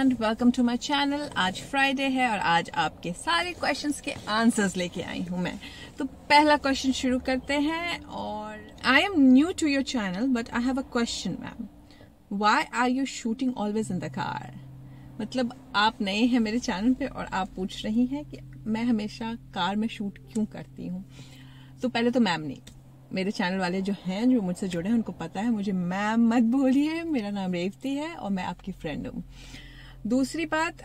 And welcome to my channel. आज Friday है और आज आपके सारे क्वेश्चंस के आंसर्स लेके आई हूं मैं। तो पहला क्वेश्चन शुरू करते हैं। और I am new to your channel but I have a question ma'am, why are you shooting always in the car? मतलब आप नए हैं मेरे चैनल पे और आप पूछ रही हैं कि मैं हमेशा कार में शूट क्यों करती हूँ। तो पहले तो मैम नहीं, मेरे चैनल वाले जो हैं, जो मुझसे जुड़े हैं, उनको पता है मुझे मैम मत बोलिए। मेरा नाम रेवती है और मैं आपकी फ्रेंड हूँ। दूसरी बात,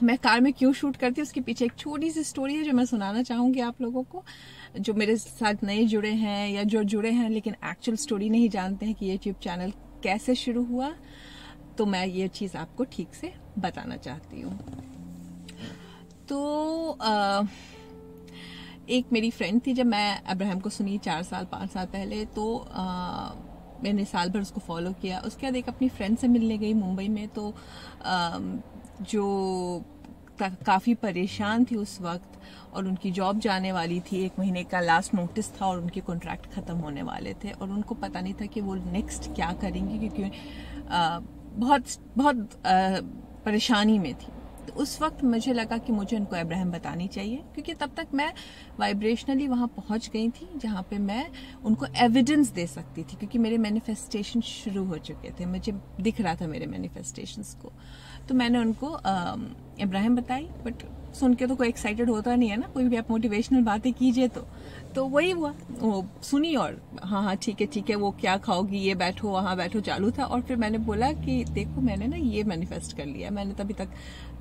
मैं कार में क्यों शूट करती हूँ उसके पीछे एक छोटी सी स्टोरी है जो मैं सुनाना चाहूंगी आप लोगों को, जो मेरे साथ नए जुड़े हैं या जो जुड़े हैं लेकिन एक्चुअल स्टोरी नहीं जानते हैं कि ये यूट्यूब चैनल कैसे शुरू हुआ। तो मैं ये चीज आपको ठीक से बताना चाहती हूँ। तो एक मेरी फ्रेंड थी, जब मैं अब्राहम को सुनी 4 साल 5 साल पहले, तो मैंने साल भर उसको फॉलो किया। उसके बाद एक अपनी फ्रेंड से मिलने गई मुंबई में, तो जो काफ़ी परेशान थी उस वक्त और उनकी जॉब जाने वाली थी, 1 महीने का लास्ट नोटिस था और उनके कॉन्ट्रैक्ट ख़त्म होने वाले थे और उनको पता नहीं था कि वो नेक्स्ट क्या करेंगी, क्योंकि बहुत परेशानी में थी। तो उस वक्त मुझे लगा कि मुझे उनको अब्राहम बतानी चाहिए, क्योंकि तब तक मैं वाइब्रेशनली वहां पहुंच गई थी जहां पे मैं उनको एविडेंस दे सकती थी, क्योंकि मेरे मैनिफेस्टेशन शुरू हो चुके थे, मुझे दिख रहा था मेरे मैनिफेस्टेशंस को। तो मैंने उनको अब्राहम बताई। बट सुन के तो कोई एक्साइटेड होता नहीं है ना, कोई भी आप मोटिवेशनल बातें कीजिए तो वही हुआ, वो सुनी और हाँ ठीक है वो क्या खाओगी, ये बैठो वहां बैठो चालू था। और फिर मैंने बोला कि देखो मैंने ना ये मैनिफेस्ट कर लिया, मैंने तभी तक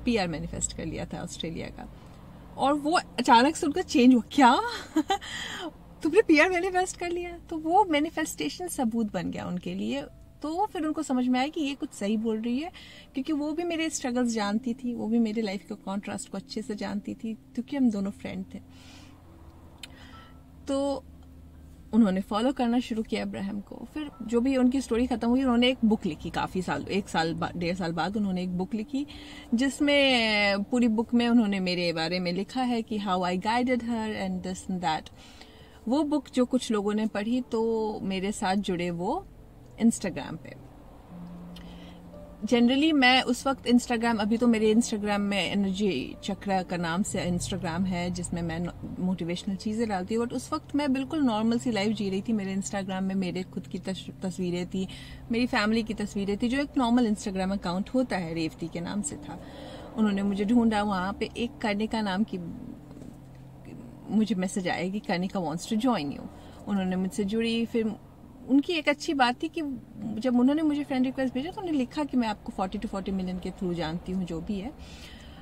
PR मैनिफेस्ट कर लिया था ऑस्ट्रेलिया का। और वो अचानक से उनका चेंज हुआ, क्या तुमने PR मैनिफेस्ट कर लिया? तो वो मैनिफेस्टेशन सबूत बन गया उनके लिए। तो फिर उनको समझ में आया कि ये कुछ सही बोल रही है, क्योंकि वो भी मेरे स्ट्रगल्स जानती थी, वो भी मेरे लाइफ के कॉन्ट्रास्ट को अच्छे से जानती थी, क्योंकि हम दोनों फ्रेंड थे। तो उन्होंने फॉलो करना शुरू किया अब्राहम को। फिर जो भी उनकी स्टोरी खत्म हुई, उन्होंने एक बुक लिखी, काफी साल, 1 साल 1.5 साल बाद उन्होंने एक बुक लिखी, जिसमें पूरी बुक में उन्होंने मेरे बारे में लिखा है कि how I guided her and this and that. वो बुक जो कुछ लोगों ने पढ़ी तो मेरे साथ जुड़े वो इंस्टाग्राम पे। जनरली मैं उस वक्त इंस्टाग्राम, अभी तो मेरे इंस्टाग्राम में एनर्जी चक्र का नाम से इंस्टाग्राम है, जिसमें मैं मोटिवेशनल चीजें डालती हूँ। बट उस वक्त मैं बिल्कुल नॉर्मल सी लाइफ जी रही थी। मेरे इंस्टाग्राम में मेरे खुद की तस्वीरें थी, मेरी फैमिली की तस्वीरें थी, जो एक नॉर्मल इंस्टाग्राम अकाउंट होता है, रेवती के नाम से था। उन्होंने मुझे ढूंढा, वहां पे एक कनिका नाम की मुझे मैसेज आया कि Kanika wants to join you. उन्होंने मुझसे जुड़ी। फिर उनकी एक अच्छी बात थी कि जब उन्होंने मुझे फ्रेंड रिक्वेस्ट भेजा तो उन्होंने लिखा कि मैं आपको 40 to 40 मिलियन के थ्रू जानती हूँ, जो भी है।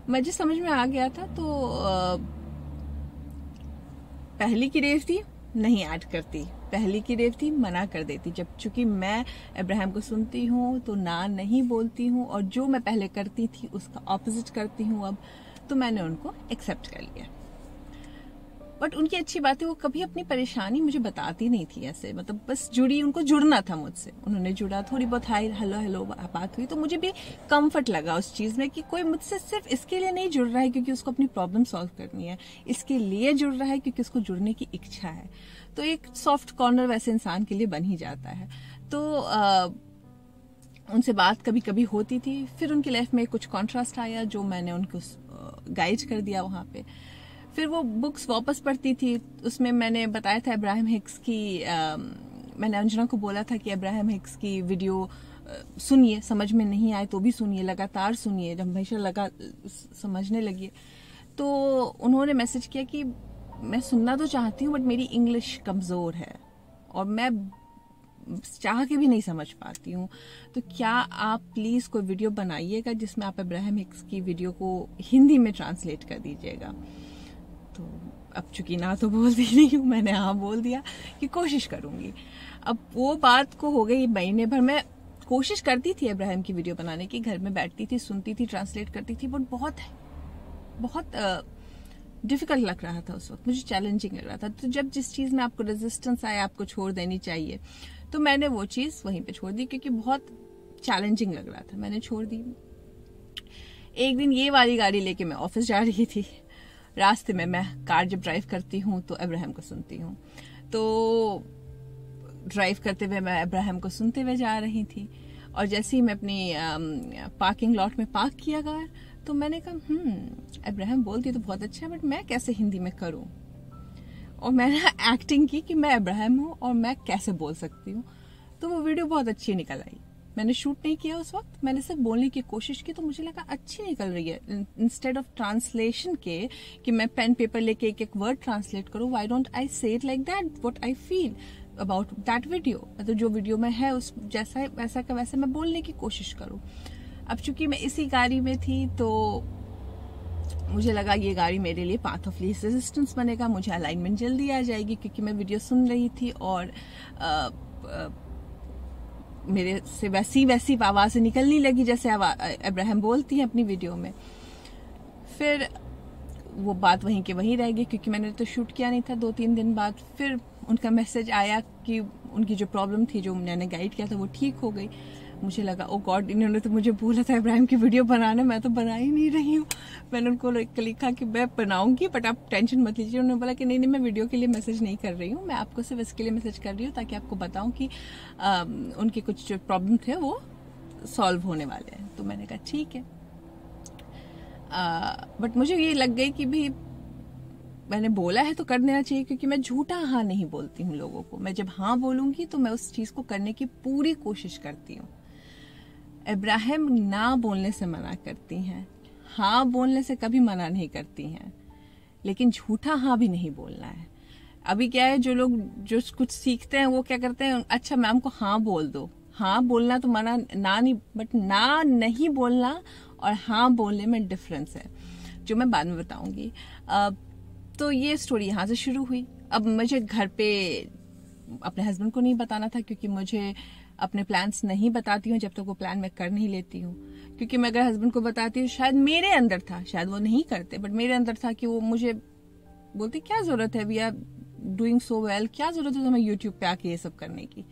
मुझे समझ में आ गया था, तो पहली की रेवती नहीं ऐड करती, पहली की रेवती मना कर देती। जब चूंकि मैं अब्राहम को सुनती हूँ तो ना नहीं बोलती हूँ, और जो मैं पहले करती थी उसका ऑपोजिट करती हूँ अब। तो मैंने उनको एक्सेप्ट कर लिया। बट उनकी अच्छी बात है, वो कभी अपनी परेशानी मुझे बताती नहीं थी ऐसे, मतलब बस जुड़ी, उनको जुड़ना था मुझसे। उन्होंने जुड़ा, थोड़ी बहुत हाय हेलो बात हुई, तो मुझे भी कंफर्ट लगा उस चीज में कि कोई मुझसे सिर्फ इसके लिए नहीं जुड़ रहा है क्योंकि उसको अपनी प्रॉब्लम सॉल्व करनी है, इसके लिए जुड़ रहा है क्योंकि उसको जुड़ने की इच्छा है। तो एक सॉफ्ट कॉर्नर वैसे इंसान के लिए बन ही जाता है। तो उनसे बात कभी कभी होती थी। फिर उनकी लाइफ में कुछ कॉन्ट्रास्ट आया जो मैंने उनको गाइड कर दिया वहां पे। फिर वो बुक्स वापस पढ़ती थी, उसमें मैंने बताया था अब्राहम हिक्स की, मैंने अंजना को बोला था कि अब्राहम हिक्स की वीडियो सुनिए, समझ में नहीं आए तो भी सुनिए, लगातार सुनिए, जब हमेशा लगा समझने लगी। तो उन्होंने मैसेज किया कि मैं सुनना तो चाहती हूँ बट मेरी इंग्लिश कमजोर है और मैं चाह के भी नहीं समझ पाती हूँ, तो क्या आप प्लीज कोई वीडियो बनाइएगा जिसमें आप अब्राहम हिक्स की वीडियो को हिंदी में ट्रांसलेट कर दीजिएगा। तो अब चूंकि ना तो बोलती नहीं हूँ, मैंने हाँ बोल दिया कि कोशिश करूंगी। अब वो बात को हो गई महीने भर, मैं कोशिश करती थी अब्राहम की वीडियो बनाने की, घर में बैठती थी, सुनती थी, ट्रांसलेट करती थी, बट बहुत डिफिकल्ट लग रहा था उस वक्त, मुझे चैलेंजिंग लग रहा था। तो जब जिस चीज में आपको रेजिस्टेंस आए, आपको छोड़ देनी चाहिए, तो मैंने वो चीज वहीं पे छोड़ दी, क्योंकि बहुत चैलेंजिंग लग रहा था, मैंने छोड़ दी। एक दिन ये वाली गाड़ी लेके मैं ऑफिस जा रही थी, रास्ते में मैं कार जब ड्राइव करती हूँ तो अब्राहम को सुनती हूँ। तो ड्राइव करते हुए मैं अब्राहम को सुनते हुए जा रही थी और जैसे ही मैं अपनी पार्किंग लॉट में पार्क किया गया तो मैंने कहा इब्राहिम बोलती तो बहुत अच्छा है, बट मैं कैसे हिंदी में करूं। और मैंने एक्टिंग की कि मैं इब्राहिम हूं और मैं कैसे बोल सकती हूँ। तो वो वीडियो बहुत अच्छी निकल आई। मैंने शूट नहीं किया उस वक्त, मैंने सिर्फ बोलने की कोशिश की, तो मुझे लगा अच्छी निकल रही है। इंस्टेड ऑफ ट्रांसलेशन के कि मैं पेन पेपर लेके एक एक वर्ड ट्रांसलेट करूँ, व्हाई डोंट आई से it like that, what I feel about that video. मतलब जो वीडियो में है उस जैसा वैसा का वैसे मैं बोलने की कोशिश करूँ। अब चूंकि मैं इसी गाड़ी में थी तो मुझे लगा ये गाड़ी मेरे लिए पाथ ऑफ लीस्ट रेजिस्टेंस बनेगा, मुझे अलाइनमेंट जल्दी आ जाएगी, क्योंकि मैं वीडियो सुन रही थी और मेरे से वैसी आवाजें निकलने लगी जैसे इब्राहिम बोलती है अपनी वीडियो में। फिर वो बात वहीं के वहीं रह गई, क्योंकि मैंने तो शूट किया नहीं था। 2-3 दिन बाद फिर उनका मैसेज आया कि उनकी जो प्रॉब्लम थी, जो मैंने गाइड किया था, वो ठीक हो गई। मुझे लगा ओ गॉड, इन्होंने तो मुझे बोला था इब्राहिम की वीडियो बनाने, मैं तो बना ही नहीं रही हूँ। मैंने उनको लिखा कि मैं बनाऊंगी, बट आप टेंशन मत लीजिए। उन्होंने बोला कि नहीं मैं वीडियो के लिए मैसेज नहीं कर रही हूँ, मैं आपको सिर्फ इसके लिए मैसेज कर रही हूँ ताकि आपको बताऊं कि उनके कुछ जो प्रॉब्लम थे वो सॉल्व होने वाले हैं। तो मैंने कहा ठीक है। बट मुझे ये लग गई कि भी मैंने बोला है तो कर देना चाहिए, क्योंकि मैं झूठा हाँ नहीं बोलती हूँ लोगों को। मैं जब हाँ बोलूंगी तो मैं उस चीज को करने की पूरी कोशिश करती हूँ। इब्राहिम ना बोलने से मना करती हैं, हाँ बोलने से कभी मना नहीं करती हैं, लेकिन झूठा हाँ भी नहीं बोलना है। अभी क्या है, जो लोग जो कुछ सीखते हैं वो क्या करते हैं, अच्छा मैम को हाँ बोल दो। हाँ बोलना तो मना ना नहीं, बट ना नहीं बोलना और हाँ बोलने में डिफरेंस है, जो मैं बाद में बताऊंगी। तो ये स्टोरी यहाँ से शुरू हुई। अब मुझे घर पे अपने हस्बैंड को नहीं बताना था, क्योंकि मुझे अपने प्लान्स नहीं बताती हूँ जब तक वो प्लान मैं कर नहीं लेती हूँ। क्योंकि मैं अगर हस्बैंड को बताती हूँ, शायद मेरे अंदर था, शायद वो नहीं करते, बट मेरे अंदर था कि वो मुझे बोलते क्या जरूरत है, we are doing so well, क्या जरूरत है तुम्हें यूट्यूब पे आके ये सब करने की।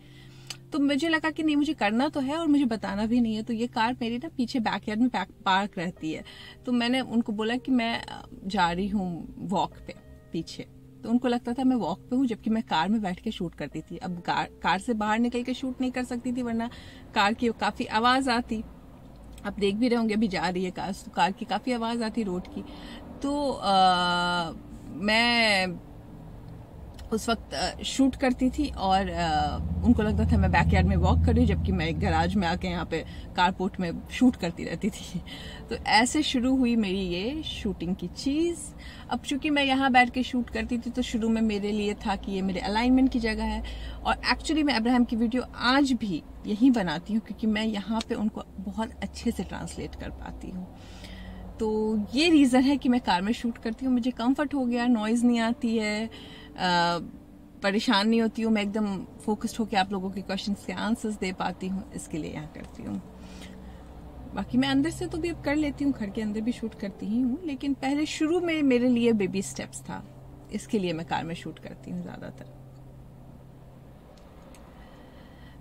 तो मुझे लगा कि नहीं, मुझे करना तो है और मुझे बताना भी नहीं है। तो ये कार मेरी ना पीछे बैकयार्ड में पार्क रहती है, तो मैंने उनको बोला कि मैं जा रही हूँ वॉक पे पीछे। तो उनको लगता था मैं वॉक पे हूँ, जबकि मैं कार में बैठ के शूट करती थी। अब कार से बाहर निकल के शूट नहीं कर सकती थी, वरना कार की काफी आवाज आती। आप देख भी रहे होंगे, अभी जा रही है कार की काफी आवाज आती रोड की। तो मैं उस वक्त शूट करती थी और उनको लगता था मैं बैकयार्ड में वॉक कर रही हूँ, जबकि मैं गैराज में आके यहाँ पे कारपोर्ट में शूट करती रहती थी। तो ऐसे शुरू हुई मेरी ये शूटिंग की चीज। अब चूंकि मैं यहाँ बैठ के शूट करती थी, तो शुरू में मेरे लिए था कि ये मेरे अलाइनमेंट की जगह है। और एक्चुअली मैं इब्राहिम की वीडियो आज भी यहीं बनाती हूँ, क्योंकि मैं यहाँ पे उनको बहुत अच्छे से ट्रांसलेट कर पाती हूँ। तो ये रीजन है कि मैं कार में शूट करती हूँ। मुझे कंफर्ट हो गया, नॉइज नहीं आती है, परेशान नहीं होती हूँ, मैं एकदम फोकस्ड होकर आप लोगों के क्वेश्चंस के आंसर्स दे पाती हूँ, इसके लिए यहाँ करती हूँ। बाकी मैं अंदर से तो भी अब कर लेती हूँ, घर के अंदर भी शूट करती ही हूँ, लेकिन पहले शुरू में मेरे लिए बेबी स्टेप्स था, इसके लिए मैं कार में शूट करती हूँ ज्यादातर।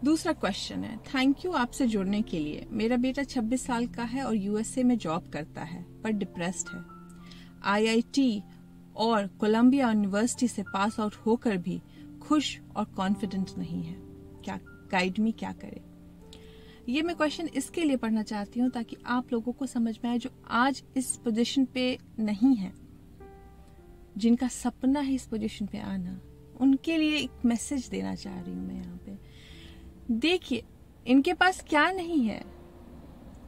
दूसरा क्वेश्चन है, थैंक यू आपसे जुड़ने के लिए। मेरा बेटा 26 साल का है और यूएसए में जॉब करता है, पर डिप्रेस्ड है। आईआईटी और कोलंबिया यूनिवर्सिटी से पास आउट होकर भी खुश और कॉन्फिडेंट नहीं है। क्या गाइड मी, क्या करे? ये मैं क्वेश्चन इसके लिए पढ़ना चाहती हूँ ताकि आप लोगों को समझ में आए जो आज इस पोजीशन पे नहीं है, जिनका सपना है इस पोजीशन पे आना, उनके लिए एक मैसेज देना चाह रही हूँ मैं यहाँ पे। देखिए, इनके पास क्या नहीं है।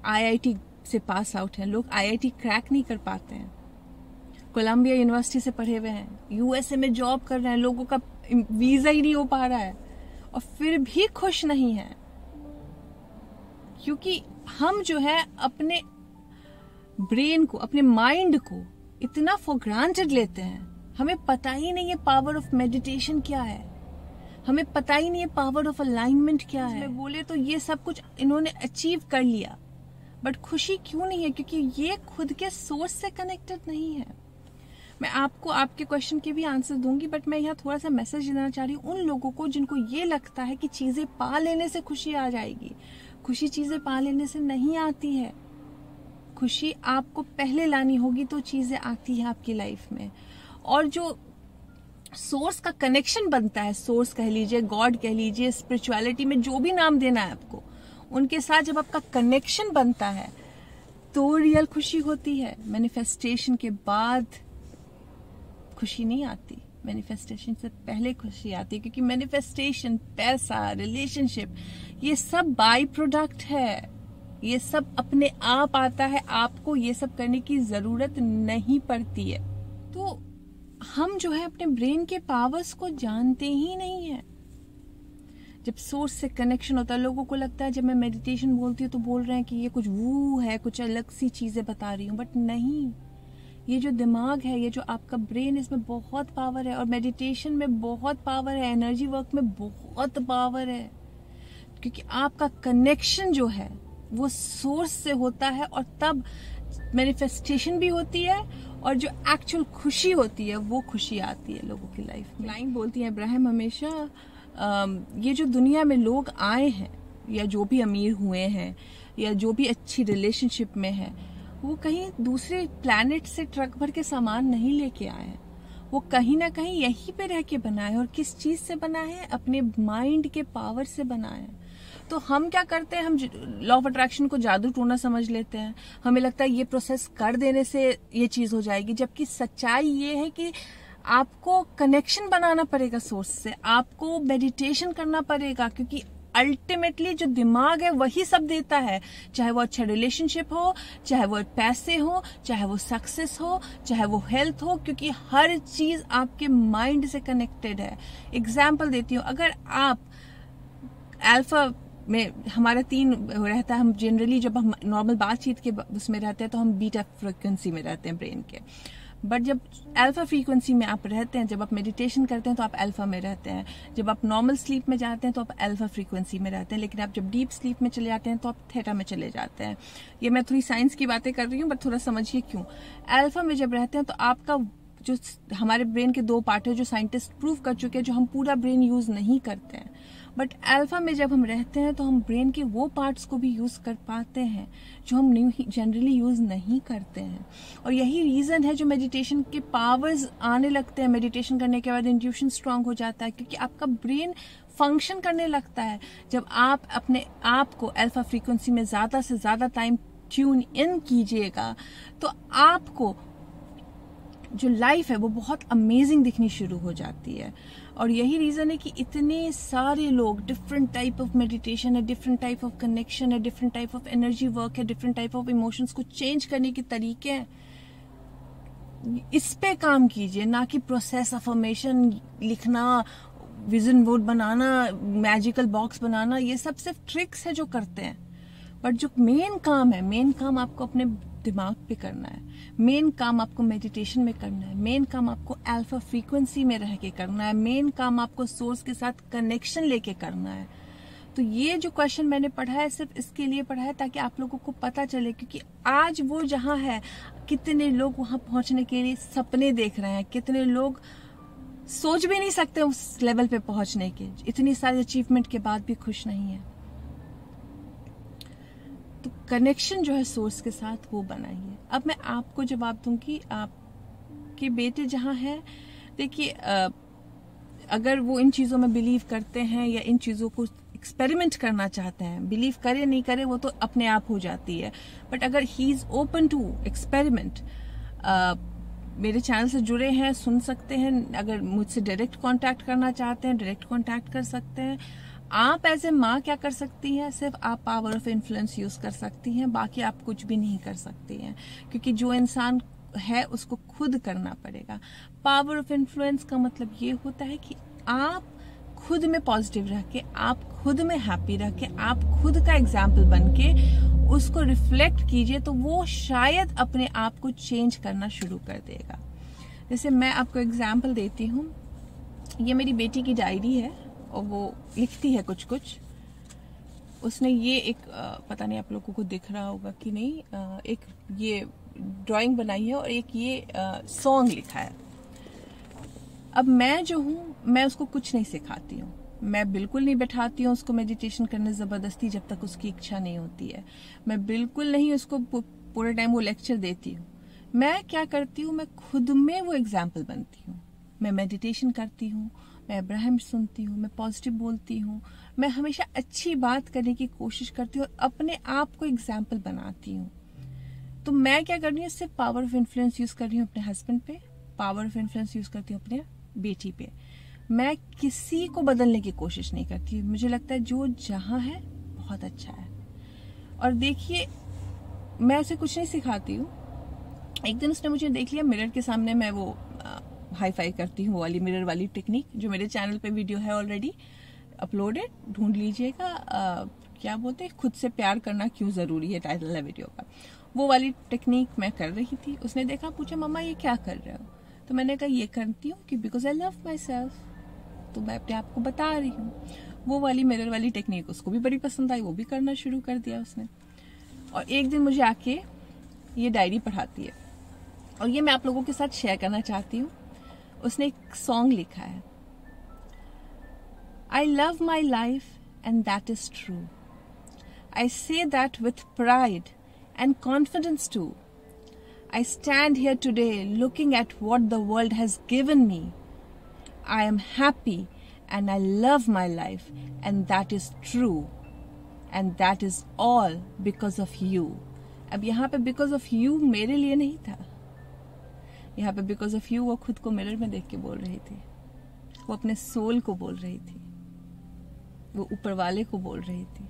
आईआईटी से पास आउट हैं लोग, आईआईटी क्रैक नहीं कर पाते हैं, कोलंबिया यूनिवर्सिटी से पढ़े हुए हैं, यूएसए में जॉब कर रहे हैं, लोगों का वीजा ही नहीं हो पा रहा है, और फिर भी खुश नहीं है। क्योंकि हम जो है अपने ब्रेन को, अपने माइंड को इतना फॉर ग्रांटेड लेते हैं, हमें पता ही नहीं है पावर ऑफ मेडिटेशन क्या है, हमें पता ही नहीं है पावर ऑफ अलाइनमेंट क्या है। बोले तो ये सब कुछ इन्होंने अचीव कर लिया, बट खुशी क्यों नहीं है? क्योंकि ये खुद के सोर्स से कनेक्टेड नहीं है। मैं आपको आपके क्वेश्चन के भी आंसर दूंगी, बट मैं यहाँ थोड़ा सा मैसेज देना चाह रही हूँ उन लोगों को जिनको ये लगता है कि चीजें पा लेने से खुशी आ जाएगी। खुशी चीजें पा लेने से नहीं आती है, खुशी आपको पहले लानी होगी तो चीजें आती है आपकी लाइफ में। और जो सोर्स का कनेक्शन बनता है, सोर्स कह लीजिए, गॉड कह लीजिए, स्पिरिचुअलिटी में जो भी नाम देना है आपको, उनके साथ जब आपका कनेक्शन बनता है तो रियल खुशी होती है। मैनिफेस्टेशन के बाद खुशी नहीं आती, मैनिफेस्टेशन से पहले खुशी आती है, क्योंकि मैनिफेस्टेशन, पैसा, रिलेशनशिप, ये सब बाय प्रोडक्ट है, ये सब अपने आप आता है, आपको ये सब करने की जरूरत नहीं पड़ती है। तो हम जो है अपने ब्रेन के पावर्स को जानते ही नहीं है। जब सोर्स से कनेक्शन होता है, लोगों को लगता है जब मैं मेडिटेशन बोलती हूँ तो बोल रहे हैं कि ये कुछ वो है, कुछ अलग सी चीजें बता रही हूँ, बट नहीं, ये जो दिमाग है, ये जो आपका ब्रेन, इसमें बहुत पावर है, और मेडिटेशन में बहुत पावर है, एनर्जी वर्क में बहुत पावर है, क्योंकि आपका कनेक्शन जो है वो सोर्स से होता है, और तब मैनिफेस्टेशन भी होती है, और जो एक्चुअल खुशी होती है वो खुशी आती है लोगों की लाइफ में। लाइन बोलती है इब्राहिम हमेशा, ये जो दुनिया में लोग आए हैं, या जो भी अमीर हुए हैं, या जो भी अच्छी रिलेशनशिप में है, वो कहीं दूसरे प्लैनेट से ट्रक भर के सामान नहीं लेके आए हैं, वो कहीं ना कहीं यहीं पे रह के बनाए। और किस चीज से बना है? अपने माइंड के पावर से बना है। तो हम क्या करते हैं, हम लॉ ऑफ अट्रैक्शन को जादू टोना समझ लेते हैं, हमें लगता है ये प्रोसेस कर देने से ये चीज हो जाएगी, जबकि सच्चाई ये है कि आपको कनेक्शन बनाना पड़ेगा सोर्स से, आपको मेडिटेशन करना पड़ेगा, क्योंकि अल्टीमेटली जो दिमाग है वही सब देता है, चाहे वो अच्छा रिलेशनशिप हो, चाहे वो पैसे हो, चाहे वो सक्सेस हो, चाहे वो हेल्थ हो, क्योंकि हर चीज आपके माइंड से कनेक्टेड है। एग्जाम्पल देती हूँ, अगर आप अल्फा में, हमारा 3 रहता है, हम जनरली जब हम नॉर्मल बातचीत के उसमें रहते हैं तो हम बीटा फ्रीक्वेंसी में रहते हैं ब्रेन के, बट जब अल्फा फ्रीक्वेंसी में आप रहते हैं, जब आप मेडिटेशन करते हैं तो आप अल्फा में रहते हैं, जब आप नॉर्मल स्लीप में जाते हैं तो आप अल्फा फ्रीक्वेंसी में रहते हैं, लेकिन आप जब डीप स्लीप में चले जाते हैं तो आप थीटा में चले जाते हैं। ये मैं थोड़ी साइंस की बातें कर रही हूँ, बट थोड़ा समझिए क्यों। अल्फा में जब रहते हैं तो आपका जो, हमारे ब्रेन के 2 पार्ट है जो साइंटिस्ट प्रूव कर चुके हैं, जो हम पूरा ब्रेन यूज नहीं करते हैं, बट अल्फा में जब हम रहते हैं तो हम ब्रेन के वो पार्ट्स को भी यूज कर पाते हैं जो हम जनरली यूज नहीं करते हैं। और यही रीजन है जो मेडिटेशन के पावर्स आने लगते हैं, मेडिटेशन करने के बाद इंट्यूशन स्ट्रांग हो जाता है, क्योंकि आपका ब्रेन फंक्शन करने लगता है। जब आप अपने आप को अल्फा फ्रीक्वेंसी में ज्यादा से ज्यादा टाइम ट्यून इन कीजिएगा तो आपको जो लाइफ है वो बहुत अमेजिंग दिखनी शुरू हो जाती है। और यही रीजन है कि इतने सारे लोग, डिफरेंट टाइप ऑफ मेडिटेशन है, डिफरेंट टाइप ऑफ कनेक्शन है, different type of energy work है, डिफरेंट टाइप ऑफ इमोशंस को चेंज करने के तरीके हैं। इस पे काम कीजिए, ना कि प्रोसेस अफर्मेशन लिखना, विजन बोर्ड बनाना, मैजिकल बॉक्स बनाना, ये सब सिर्फ ट्रिक्स है जो करते हैं। बट जो मेन काम है, मेन काम आपको अपने दिमाग पे करना है, मेन काम आपको मेडिटेशन में करना है, मेन काम आपको अल्फा फ्रीक्वेंसी में रह के करना है, मेन काम आपको सोर्स के साथ कनेक्शन लेके करना है। तो ये जो क्वेश्चन मैंने पढ़ा है सिर्फ इसके लिए पढ़ा है ताकि आप लोगों को पता चले, क्योंकि आज वो जहां है, कितने लोग वहां पहुंचने के लिए सपने देख रहे हैं, कितने लोग सोच भी नहीं सकते उस लेवल पे पहुंचने के, इतनी सारी अचीवमेंट के बाद भी खुश नहीं है। तो कनेक्शन जो है सोर्स के साथ वो बनाइए। अब मैं आपको जवाब दूंगी, आपके बेटे जहां है, देखिए अगर वो इन चीजों में बिलीव करते हैं या इन चीजों को एक्सपेरिमेंट करना चाहते हैं, बिलीव करे नहीं करे वो तो अपने आप हो जाती है, बट अगर he is open to experiment, मेरे चैनल से जुड़े हैं, सुन सकते हैं, अगर मुझसे डायरेक्ट कांटेक्ट करना चाहते हैं डायरेक्ट कांटेक्ट कर सकते हैं। आप एज ए माँ क्या कर सकती हैं, सिर्फ आप पावर ऑफ इन्फ्लुएंस यूज कर सकती हैं, बाकी आप कुछ भी नहीं कर सकती हैं, क्योंकि जो इंसान है उसको खुद करना पड़ेगा। पावर ऑफ इन्फ्लुएंस का मतलब ये होता है कि आप खुद में पॉजिटिव रह के, आप खुद में हैप्पी रह के, आप खुद का एग्जाम्पल बन के उसको रिफ्लेक्ट कीजिए, तो वो शायद अपने आप को चेंज करना शुरू कर देगा। जैसे मैं आपको एग्जाम्पल देती हूँ, ये मेरी बेटी की डायरी है और वो लिखती है कुछ कुछ। उसने ये एक पता नहीं आप लोगों को दिख रहा होगा कि नहीं, एक ये ड्राइंग बनाई है और एक ये सॉन्ग लिखा है। अब मैं जो हूँ, मैं उसको कुछ नहीं सिखाती हूँ, मैं बिल्कुल नहीं बैठाती हूँ उसको मेडिटेशन करने जबरदस्ती जब तक उसकी इच्छा नहीं होती है। मैं बिल्कुल नहीं उसको पूरे टाइम वो लेक्चर देती हूँ। मैं क्या करती हूँ, मैं खुद में वो एग्जाम्पल बनती हूँ। मैं मेडिटेशन करती हूँ मैं इब्राहिम सुनती हूँ, मैं पॉजिटिव बोलती हूँ, मैं हमेशा अच्छी बात करने की कोशिश करती हूँ और अपने आप को एग्जाम्पल बनाती हूँ। तो मैं क्या कर रही हूँ, सिर्फ पावर ऑफ इन्फ्लुएंस यूज कर रही हूँ अपने हस्बैंड पे, पावर ऑफ इन्फ्लुएंस यूज करती हूँ अपने बेटी पे। मैं किसी को बदलने की कोशिश नहीं करती। मुझे लगता है जो जहाँ है बहुत अच्छा है। और देखिए, मैं उसे कुछ नहीं सिखाती हूँ। एक दिन उसने मुझे देख लिया मिरर के सामने, मैं वो हाई फाई करती हूँ वाली मिरर वाली टेक्निक, जो मेरे चैनल पे वीडियो है ऑलरेडी अपलोडेड, ढूंढ लीजिएगा। क्या बोलते हैं, खुद से प्यार करना क्यों जरूरी है, टाइटल है वीडियो का। वो वाली टेक्निक मैं कर रही थी। उसने देखा, पूछा मम्मा ये क्या कर रहे हो? तो मैंने कहा ये करती हूँ कि because I love my self, तो मैं अपने आप को बता रही हूँ। वो वाली मिरर वाली टेक्निक उसको भी बड़ी पसंद आई, वो भी करना शुरू कर दिया उसने। और एक दिन मुझे आके ये डायरी पढ़ाती है, और ये मैं आप लोगों के साथ शेयर करना चाहती हूँ। उसने एक सॉन्ग लिखा है, I love my life and that is true. I say that with pride and confidence too. I stand here today looking at what the world has given me. I am happy and I love my life and that is true. And that is all because of you. अब यहाँ पे because of you मेरे लिए नहीं था। यहाँ पे because of you वो खुद को मिरर में देख के बोल रही थी, वो अपने सोल को बोल रही थी, वो ऊपर वाले को बोल रही थी।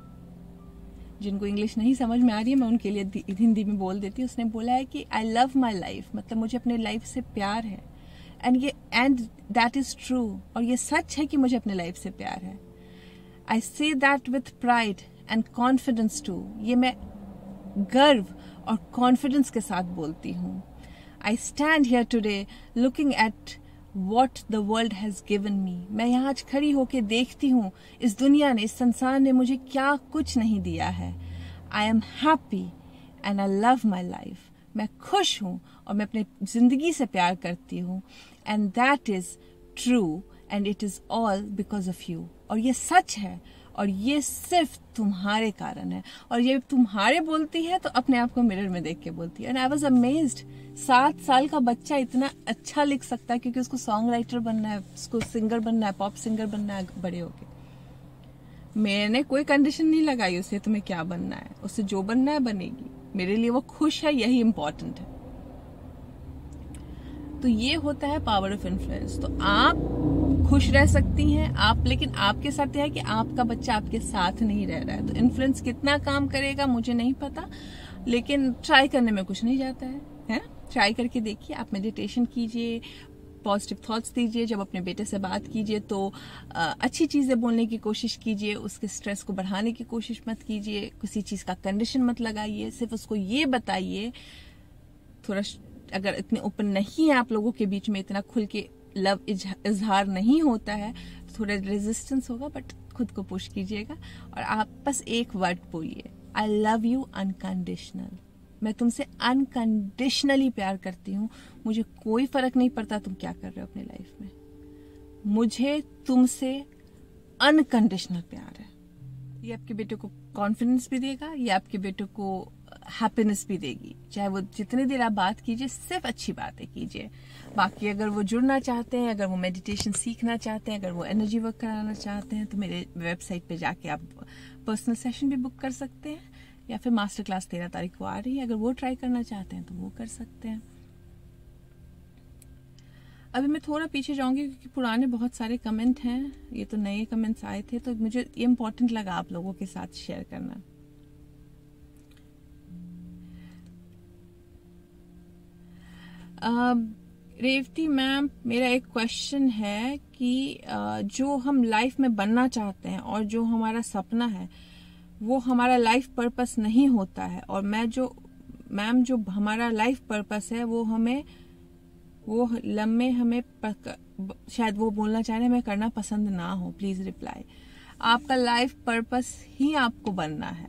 जिनको इंग्लिश नहीं समझ में आ रही है मैं उनके लिए हिंदी में बोल देती हूँ। उसने बोला है कि आई लव माई लाइफ, मतलब मुझे अपने लाइफ से प्यार है, एंड दैट इज ट्रू, और ये सच है कि मुझे अपने लाइफ से प्यार है। I say that with pride and confidence too, ये मैं गर्व और कॉन्फिडेंस के साथ बोलती हूँ। I stand here today looking at What the world has given me. मैं यहाँ आज खड़ी होके देखती हूँ इस दुनिया ने, इस संसार ने मुझे क्या कुछ नहीं दिया है। I am happy and I love my life. मैं खुश हूँ और मैं अपने जिंदगी से प्यार करती हूँ। And that is true and it is all because of you. और ये सच है और ये सिर्फ तुम्हारे कारण है। और ये तुम्हारे बोलती है तो अपने आप को मिरर में देख के बोलती है। And I was amazed. 7 साल का बच्चा इतना अच्छा लिख सकता है, क्योंकि उसको सॉन्ग राइटर बनना है, उसको सिंगर बनना है, पॉप सिंगर बनना है बड़े होके। मैंने कोई कंडीशन नहीं लगाई उसे तुम्हें क्या बनना है, उसे जो बनना है बनेगी। मेरे लिए वो खुश है, यही इंपॉर्टेंट है। तो ये होता है पावर ऑफ इन्फ्लुएंस। तो आप खुश रह सकती हैं आप, लेकिन आपके साथ यह है कि आपका बच्चा आपके साथ नहीं रह रहा है। तो इन्फ्लुएंस कितना काम करेगा मुझे नहीं पता, लेकिन ट्राई करने में कुछ नहीं जाता है ना। ट्राई करके देखिए। आप मेडिटेशन कीजिए, पॉजिटिव थॉट्स दीजिए, जब अपने बेटे से बात कीजिए तो अच्छी चीजें बोलने की कोशिश कीजिए, उसके स्ट्रेस को बढ़ाने की कोशिश मत कीजिए, किसी चीज का कंडीशन मत लगाइए, सिर्फ उसको ये बताइए। थोड़ा अगर इतने ओपन नहीं है आप लोगों के बीच में, इतना खुल के लव इजहार नहीं होता है, तो थोड़ा रेजिस्टेंस होगा, बट खुद को पुश कीजिएगा और आप बस एक वर्ड बोलिए, आई लव यू अनकंडीशनल। मैं तुमसे अनकंडीशनली प्यार करती हूँ, मुझे कोई फर्क नहीं पड़ता तुम क्या कर रहे हो अपनी लाइफ में, मुझे तुमसे अनकंडीशनल प्यार है। ये आपके बेटे को कॉन्फिडेंस भी देगा, ये आपके बेटे को हैप्पीनेस भी देगी। चाहे वो जितनी देर आप बात कीजिए, सिर्फ अच्छी बातें कीजिए। बाकी अगर वो जुड़ना चाहते हैं, अगर वो मेडिटेशन सीखना चाहते हैं, अगर वो एनर्जी वर्क कराना चाहते हैं, तो मेरे वेबसाइट पे जाके आप पर्सनल सेशन भी बुक कर सकते हैं, या फिर मास्टर क्लास 13 तारीख को आ रही है, अगर वो ट्राई करना चाहते हैं तो वो कर सकते हैं। अभी मैं थोड़ा पीछे जाऊंगी क्योंकि पुराने बहुत सारे कमेंट हैं, ये तो नए कमेंट्स आए थे, तो मुझे ये इम्पोर्टेंट लगा आप लोगों के साथ शेयर करना। रेवती मैम, मेरा एक क्वेश्चन है कि जो हम लाइफ में बनना चाहते हैं और जो हमारा सपना है वो हमारा लाइफ पर्पस नहीं होता है, और मैम जो हमारा लाइफ पर्पस है वो हमें शायद वो बोलना चाह रहे हैं हमें करना पसंद ना हो। Please reply. आपका लाइफ पर्पस ही आपको बनना है,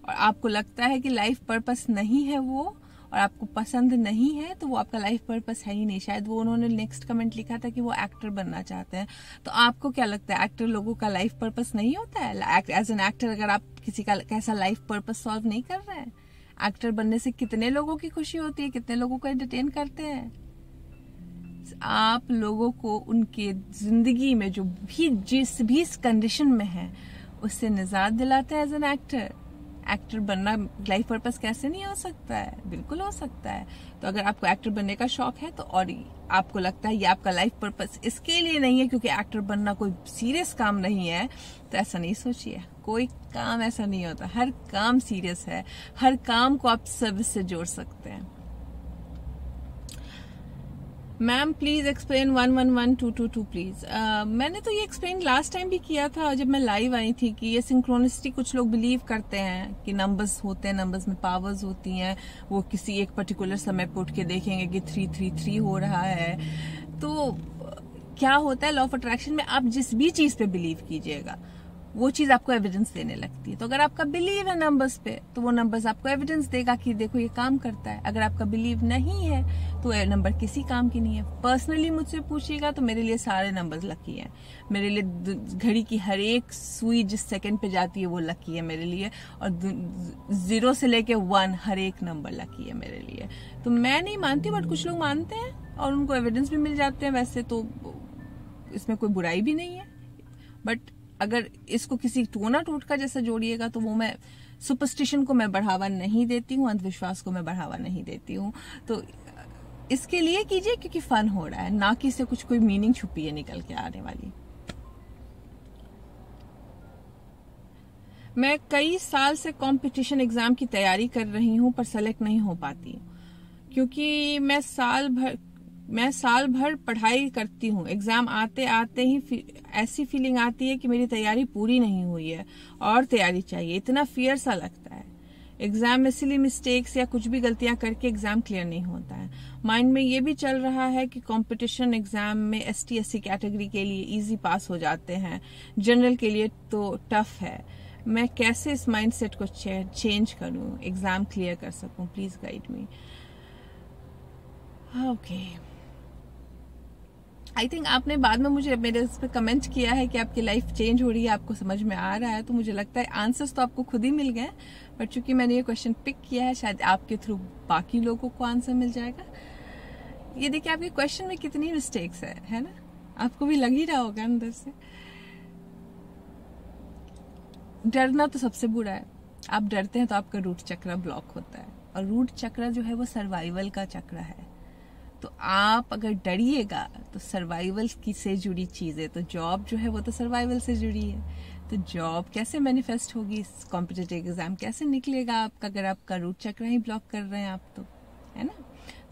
और आपको लगता है कि लाइफ पर्पस नहीं है वो, और आपको पसंद नहीं है, तो वो आपका लाइफ पर्पस है ही नहीं। शायद वो उन्होंने नेक्स्ट कमेंट लिखा था कि वो एक्टर बनना चाहते हैं। तो आपको क्या लगता है, एक्टर लोगों का लाइफ पर्पस नहीं होता है? एज एन एक्टर अगर आप किसी का कैसा लाइफ पर्पस सॉल्व नहीं कर रहे हैं, एक्टर बनने से कितने लोगों की खुशी होती है, कितने लोगों को एंटरटेन करते हैं। आप लोगों को उनके जिंदगी में जो भी जिस भी कंडीशन में है उससे निजात दिलाता है एज एन एक्टर। एक्टर बनना लाइफ पर्पस कैसे नहीं हो सकता है, बिल्कुल हो सकता है। तो अगर आपको एक्टर बनने का शौक है तो, और आपको लगता है ये आपका लाइफ पर्पस इसके लिए नहीं है क्योंकि एक्टर बनना कोई सीरियस काम नहीं है, तो ऐसा नहीं सोचिए। कोई काम ऐसा नहीं होता, हर काम सीरियस है, हर काम को आप सर्विस से जोड़ सकते हैं। Ma'am please explain 111222 please. मैंने तो ये एक्सप्लेन लास्ट टाइम भी किया था जब मैं लाइव आई थी कि ये सिंक्रोनिसिटी कुछ लोग बिलीव करते हैं कि नंबर्स होते हैं, नंबर्स में पावर्स होती हैं, वो किसी एक पर्टिकुलर समय पे उठ के देखेंगे कि 333 हो रहा है। तो क्या होता है लॉ ऑफ अट्रैक्शन में, आप जिस भी चीज पे बिलीव कीजिएगा वो चीज आपको एविडेंस देने लगती है। तो अगर आपका बिलीव है नंबर्स पे तो वो नंबर्स आपको एविडेंस देगा कि देखो ये काम करता है। अगर आपका बिलीव नहीं है तो ये नंबर किसी काम की नहीं है। पर्सनली मुझसे पूछिएगा तो मेरे लिए सारे नंबर्स लकी हैं। मेरे लिए घड़ी की हर एक सुई जिस सेकंड पे जाती है वो लकी है मेरे लिए, और 0 से लेके 1 हर एक नंबर लकी है मेरे लिए। तो मैं नहीं मानती, बट कुछ लोग मानते हैं और उनको एविडेंस भी मिल जाते हैं। वैसे तो इसमें कोई बुराई भी नहीं है, बट अगर इसको किसी टोना टोटका जैसा जोड़िएगा तो वो मैं सुपरस्टिशन को मैं बढ़ावा नहीं देती हूँ, अंधविश्वास को मैं बढ़ावा नहीं देती हूँ। तो इसके लिए कीजिए क्योंकि फन हो रहा है, ना कि इससे कुछ कोई मीनिंग छुपी है निकल के आने वाली। मैं कई साल से कंपटीशन एग्जाम की तैयारी कर रही हूँ पर सेलेक्ट नहीं हो पाती क्योंकि मैं साल भर पढ़ाई करती हूँ। एग्जाम आते आते ही ऐसी फीलिंग आती है कि मेरी तैयारी पूरी नहीं हुई है और तैयारी चाहिए, इतना फियर सा लगता है। एग्जाम में सिली मिस्टेक्स या कुछ भी गलतियां करके एग्जाम क्लियर नहीं होता है। माइंड में ये भी चल रहा है कि कंपटीशन एग्जाम में ST SC कैटेगरी के लिए इजी पास हो जाते हैं, जनरल के लिए तो टफ है। मैं कैसे इस माइंडसेट को चेंज करूं, एग्जाम क्लियर कर सकूं, please guide me. Okay, I think आपने बाद में मुझे मेरे इस पे कमेंट किया है कि आपकी लाइफ चेंज हो रही है, आपको समझ में आ रहा है। तो मुझे लगता है आंसर्स तो आपको खुद ही मिल गए, बट चूंकि मैंने ये क्वेश्चन पिक किया है शायद आपके थ्रू बाकी लोगों को आंसर मिल जाएगा। ये देखिए आपके क्वेश्चन में कितनी मिस्टेक्स है ना, आपको भी लग ही रहा होगा अंदर से। डरना तो सबसे बुरा है। आप डरते हैं तो आपका रूट चक्र ब्लॉक होता है, और रूट चक्र जो है वो सर्वाइवल का चक्र है। तो आप अगर डरिएगा तो सर्वाइवल की से जुड़ी चीजें, तो जॉब जो है वो तो सर्वाइवल से जुड़ी है, तो जॉब कैसे मैनिफेस्ट होगी, कॉम्पिटिटिव एग्जाम कैसे निकलेगा आपका अगर आपका रूट चक्र ही ब्लॉक कर रहे हैं आप, तो है ना।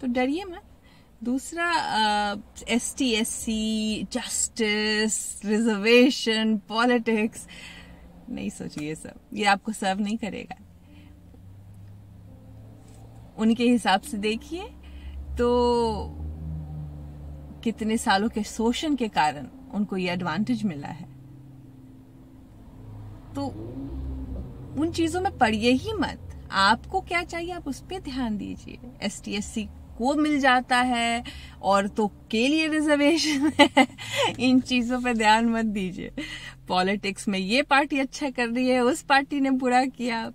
तो डरिए मत। दूसरा ST SC, justice, reservation, politics, नहीं सोचिए सब, ये आपको सर्व नहीं करेगा। उनके हिसाब से देखिए तो कितने सालों के शोषण के कारण उनको ये एडवांटेज मिला है। तो उन चीजों में पड़िए ही मत। आपको क्या चाहिए आप उस पर ध्यान दीजिए। ST SC को मिल जाता है, औरतों के लिए रिजर्वेशन है, इन चीजों पे ध्यान मत दीजिए। पॉलिटिक्स में ये पार्टी अच्छा कर रही है, उस पार्टी ने बुरा किया,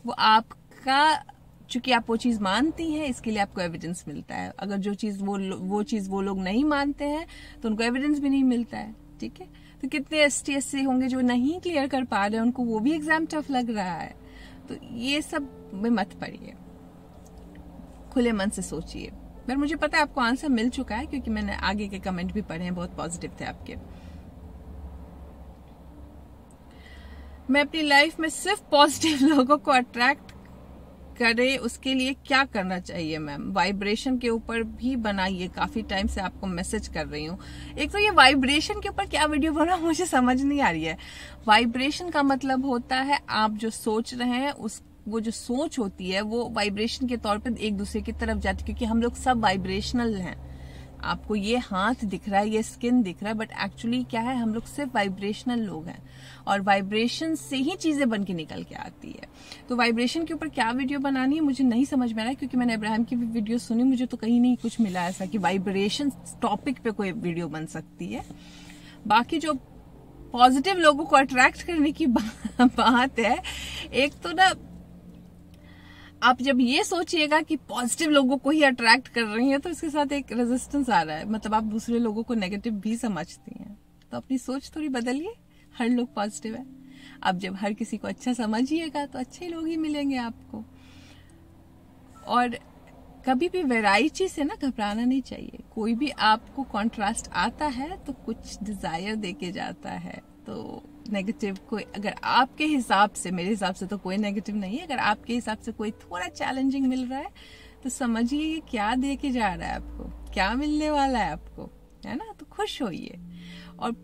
वो आपका, चूंकि आप वो चीज मानती हैं इसके लिए आपको एविडेंस मिलता है। अगर जो चीज वो चीज वो लोग नहीं मानते हैं तो उनको एविडेंस भी नहीं मिलता है। ठीक है, तो कितने ST SC होंगे जो नहीं क्लियर कर पा रहे हैं, उनको वो भी एग्जाम टफ लग रहा है। तो ये सब में मत पड़िए, खुले मन से सोचिए। पर मुझे पता है आपको आंसर मिल चुका है क्योंकि मैंने आगे के कमेंट भी पढ़े हैं, बहुत पॉजिटिव थे आपके। मैं अपनी लाइफ में सिर्फ पॉजिटिव लोगों को अट्रैक्ट करे, उसके लिए क्या करना चाहिए मैम? वाइब्रेशन के ऊपर भी बनाइए, काफी टाइम से आपको मैसेज कर रही हूँ। एक तो ये वाइब्रेशन के ऊपर क्या वीडियो बना मुझे समझ नहीं आ रही है। वाइब्रेशन का मतलब होता है आप जो सोच रहे हैं वो जो सोच होती है वो वाइब्रेशन के तौर पर एक दूसरे की तरफ जाती है, क्योंकि हम लोग सब वाइब्रेशनल हैं। आपको ये हाथ दिख रहा है, ये स्किन दिख रहा है, बट एक्चुअली क्या है, हम लोग सिर्फ वाइब्रेशनल लोग हैं, और वाइब्रेशन से ही चीजें बन के निकल के आती है। तो वाइब्रेशन के ऊपर क्या वीडियो बनानी है मुझे नहीं समझ में आ रहा है, क्योंकि मैंने इब्राहिम की भी वीडियो सुनी, मुझे तो कहीं नहीं कुछ मिला ऐसा कि वाइब्रेशन टॉपिक पे कोई वीडियो बन सकती है। बाकी जो पॉजिटिव लोगों को अट्रैक्ट करने की बात है, एक तो ना आप जब ये सोचिएगा कि पॉजिटिव लोगों को ही अट्रैक्ट कर रही हैं, तो इसके साथ एक रेजिस्टेंस आ रहा है, मतलब आप दूसरे लोगों को नेगेटिव भी समझती हैं। तो अपनी सोच थोड़ी बदलिए, हर लोग पॉजिटिव है। आप जब हर किसी को अच्छा समझिएगा तो अच्छे लोग ही मिलेंगे आपको। और कभी भी वैरायटी से ना घबराना नहीं चाहिए। कोई भी आपको कॉन्ट्रास्ट आता है तो कुछ डिजायर देके जाता है। तो नेगेटिव कोई अगर आपके हिसाब से, मेरे हिसाब से तो कोई नेगेटिव नहीं है, अगर आपके हिसाब से कोई थोड़ा चैलेंजिंग मिल रहा है तो समझिए ये क्या दे के जा रहा है आपको, क्या मिलने वाला है आपको, है ना। तो खुश होइए। और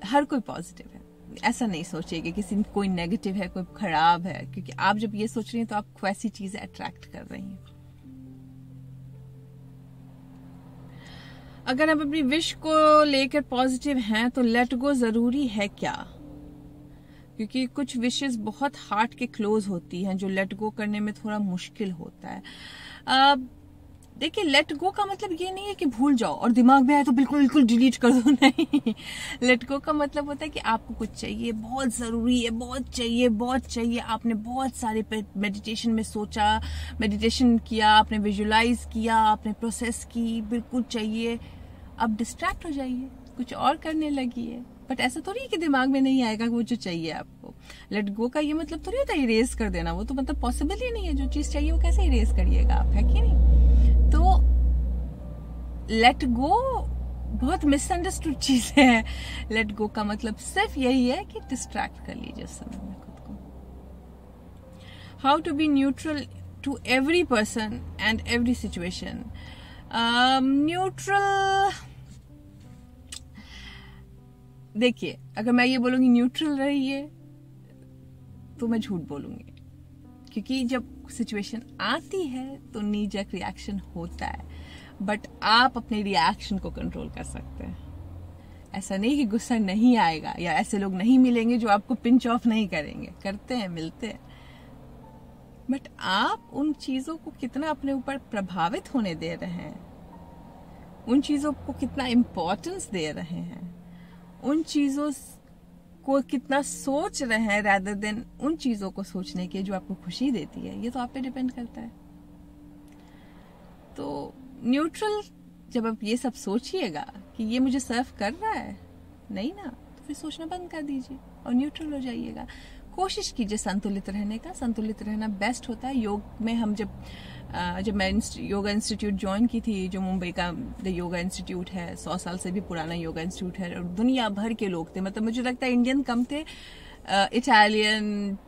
हर कोई पॉजिटिव है, ऐसा नहीं सोचिए कि किसी कोई नेगेटिव है, कोई खराब है, क्योंकि आप जब ये सोच रही हैं तो आप वैसी चीजें अट्रैक्ट कर रही हैं। अगर आप अपनी विश को लेकर पॉजिटिव हैं तो लेट गो जरूरी है क्या? क्योंकि कुछ विशेस बहुत हार्ट के क्लोज होती हैं जो लेट गो करने में थोड़ा मुश्किल होता है। देखिए, लेट गो का मतलब ये नहीं है कि भूल जाओ और दिमाग में आए तो बिल्कुल बिल्कुल डिलीट कर दो, नहीं। लेट गो का मतलब होता है कि आपको कुछ चाहिए, बहुत जरूरी है, बहुत चाहिए, बहुत चाहिए। आपने बहुत सारे मेडिटेशन में सोचा, मेडिटेशन किया, आपने विजुलाइज किया, आपने प्रोसेस की, बिल्कुल चाहिए। अब डिस्ट्रैक्ट हो जाइए, कुछ और करने लगिए। बट ऐसा थोड़ी है कि दिमाग में नहीं आएगा वो जो चाहिए आपको। लेट गो का ये मतलब थोड़ी होता है इरेज कर देना, वो तो मतलब पॉसिबल ही नहीं है। जो चीज चाहिए वो कैसे इरेज करिएगा आप, है कि नहीं? तो लेट गो बहुत मिसअंडरस्टूड चीज है। लेट गो का मतलब सिर्फ यही है कि डिस्ट्रैक्ट कर लीजिए उस समय में खुद को। How to be neutral to every person and every situation. Neutral, देखिए, अगर मैं ये बोलूंगी न्यूट्रल रहिए तो मैं झूठ बोलूंगी, क्योंकि जब सिचुएशन आती है तो नी जर्क रिएक्शन होता है, बट आप अपने रिएक्शन को कंट्रोल कर सकते हैं। ऐसा नहीं कि गुस्सा नहीं आएगा या ऐसे लोग नहीं मिलेंगे जो आपको पिंच ऑफ नहीं करेंगे, करते हैं, मिलते हैं। बट आप उन चीजों को कितना अपने ऊपर प्रभावित होने दे रहे हैं, उन चीजों को कितना इम्पोर्टेंस दे रहे हैं, उन चीजों को कितना सोच रहे हैं rather than उन चीजों को सोचने के जो आपको खुशी देती है, ये तो आप पे डिपेंड करता है। तो न्यूट्रल, जब आप ये सब सोचिएगा कि ये मुझे सर्व कर रहा है, नहीं ना, तो फिर सोचना बंद कर दीजिए और न्यूट्रल हो जाइएगा। कोशिश कीजिए संतुलित रहने का। संतुलित रहना बेस्ट होता है। योग में हम जब मैं योगा इंस्टीट्यूट ज्वाइन की थी, जो मुंबई का द योगा इंस्टीट्यूट है, 100 साल से भी पुराना योगा इंस्टीट्यूट है, और दुनिया भर के लोग थे। मतलब मुझे लगता है इंडियन कम थे, इटालियन,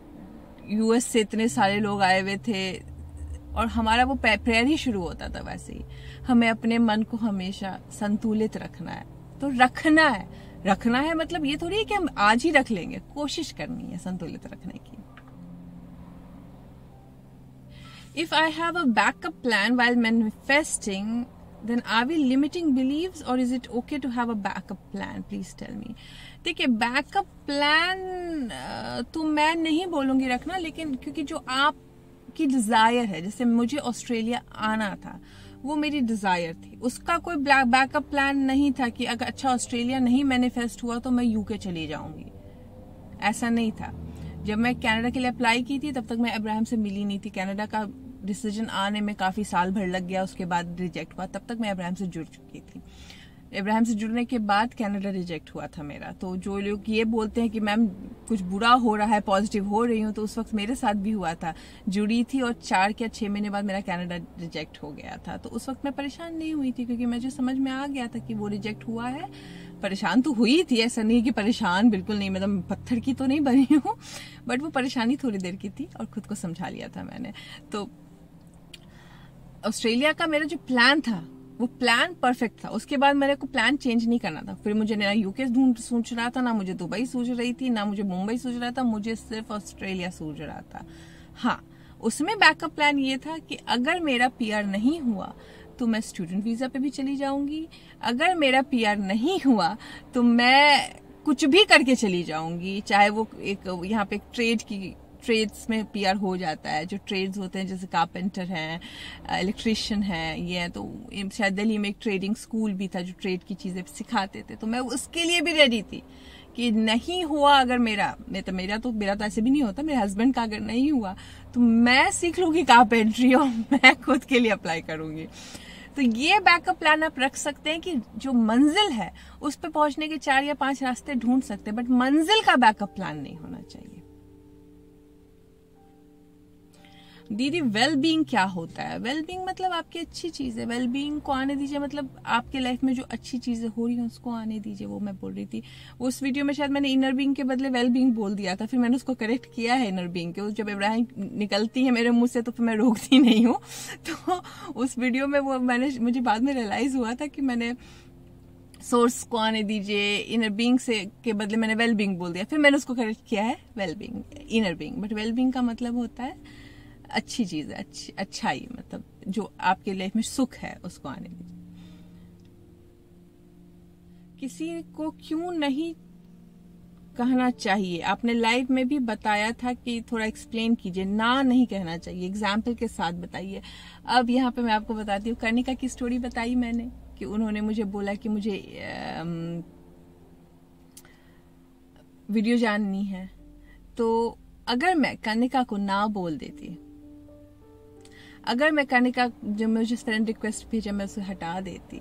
यूएस से इतने सारे लोग आए हुए थे। और हमारा वो प्रेयर ही शुरू होता था वैसे ही, हमें अपने मन को हमेशा संतुलित रखना है। तो रखना है मतलब ये थोड़ी है कि हम आज ही रख लेंगे, कोशिश करनी है संतुलित रखने की। If I have a backup plan while manifesting, then are we limiting beliefs or is it okay to have a backup plan? Please tell me. देखिए, बैकअप प्लान तो मैं नहीं बोलूंगी रखना, लेकिन क्योंकि जो आपकी डिजायर है, जैसे मुझे ऑस्ट्रेलिया आना था, वो मेरी डिजायर थी, उसका कोई बैकअप प्लान नहीं था कि अगर अच्छा ऑस्ट्रेलिया नहीं मैनिफेस्ट हुआ तो मैं यूके चली जाऊंगी। ऐसा नहीं था। जब मैं कनाडा के लिए अप्लाई की थी तब तक मैं अब्राहम से मिली नहीं थी। कनाडा का डिसीजन आने में काफी साल भर लग गया, उसके बाद रिजेक्ट हुआ। तब तक मैं अब्राहम से जुड़ चुकी थी। अब्राहम से जुड़ने के बाद कनाडा रिजेक्ट हुआ था मेरा। तो जो लोग ये बोलते हैं कि मैम कुछ बुरा हो रहा है, पॉजिटिव हो रही हूँ, तो उस वक्त मेरे साथ भी हुआ था। जुड़ी थी और 4 या 6 महीने बाद मेरा कनाडा रिजेक्ट हो गया था। तो उस वक्त मैं परेशान नहीं हुई थी, क्योंकि मुझे समझ में आ गया था कि वो रिजेक्ट हुआ है। परेशान तो हुई थी, ऐसा नहीं कि परेशान बिल्कुल नहीं, मतलब पत्थर की तो नहीं बनी हूँ, बट वो परेशानी थोड़ी देर की थी और खुद को समझा लिया था मैंने। तो ऑस्ट्रेलिया का मेरा जो प्लान था वो प्लान परफेक्ट था। उसके बाद मेरे को प्लान चेंज नहीं करना था। फिर मुझे ना यूके सोच रहा था, ना मुझे दुबई सोच रही थी, ना मुझे मुंबई सोच रहा था, मुझे सिर्फ ऑस्ट्रेलिया सोच रहा था। हाँ, उसमें बैकअप प्लान ये था कि अगर मेरा पीआर नहीं हुआ तो मैं स्टूडेंट वीजा पे भी चली जाऊंगी। अगर मेरा पीआर नहीं हुआ तो मैं कुछ भी करके चली जाऊंगी, चाहे वो एक यहाँ पे ट्रेड्स में पीआर हो जाता है। जो ट्रेड्स होते हैं जैसे कारपेंटर हैं, इलेक्ट्रिशियन हैं, ये है। तो शायद दिल्ली में एक ट्रेडिंग स्कूल भी था जो ट्रेड की चीजें सिखाते थे, तो मैं उसके लिए भी रेडी थी कि नहीं हुआ अगर मेरा तो ऐसे भी नहीं होता, मेरे हस्बैंड का अगर नहीं हुआ तो मैं सीख लूंगी कारपेंट्री और मैं खुद के लिए अप्लाई करूंगी। तो ये बैकअप प्लान आप रख सकते हैं कि जो मंजिल है उस पे पहुंचने के 4 या 5 रास्ते ढूंढ सकते हैं, बट मंजिल का बैकअप प्लान नहीं होना चाहिए। दीदी वेल बीइंग क्या होता है? वेल बीइंग मतलब आपकी अच्छी चीज है, वेल बीइंग को आने दीजिए, मतलब आपके लाइफ में जो अच्छी चीजें हो रही हैं उसको आने दीजिए। वो मैं बोल रही थी उस वीडियो में, शायद मैंने इनर बीइंग के बदले वेल बीइंग बोल दिया था, फिर मैंने उसको करेक्ट किया है इनर बीइंग के। जब इब्राहिम निकलती है मेरे मुंह से तो फिर मैं रोकती नहीं हूँ। तो उस वीडियो में वो मुझे बाद में रियलाइज हुआ था कि मैंने सोर्स को आने दीजिए इनर बीइंग से के बदले मैंने वेल बीइंग बोल दिया, फिर मैंने उसको करेक्ट किया है well being, inner being. But well being का मतलब होता है अच्छी चीज है, अच्छाई, मतलब जो आपके लाइफ में सुख है उसको आने दीजिए। किसी को क्यों नहीं कहना चाहिए? आपने लाइव में भी बताया था कि थोड़ा एक्सप्लेन कीजिए। ना नहीं कहना चाहिए, एग्जाम्पल के साथ बताइए। अब यहाँ पे मैं आपको बताती हूँ, कनिका की स्टोरी बताई मैंने कि उन्होंने मुझे बोला कि मुझे वीडियो जाननी है। तो अगर मैं कनिका को ना बोल देती, अगर मैं कनिका जो मुझे फ्रेंड रिक्वेस्ट भेजा मैं उसे हटा देती,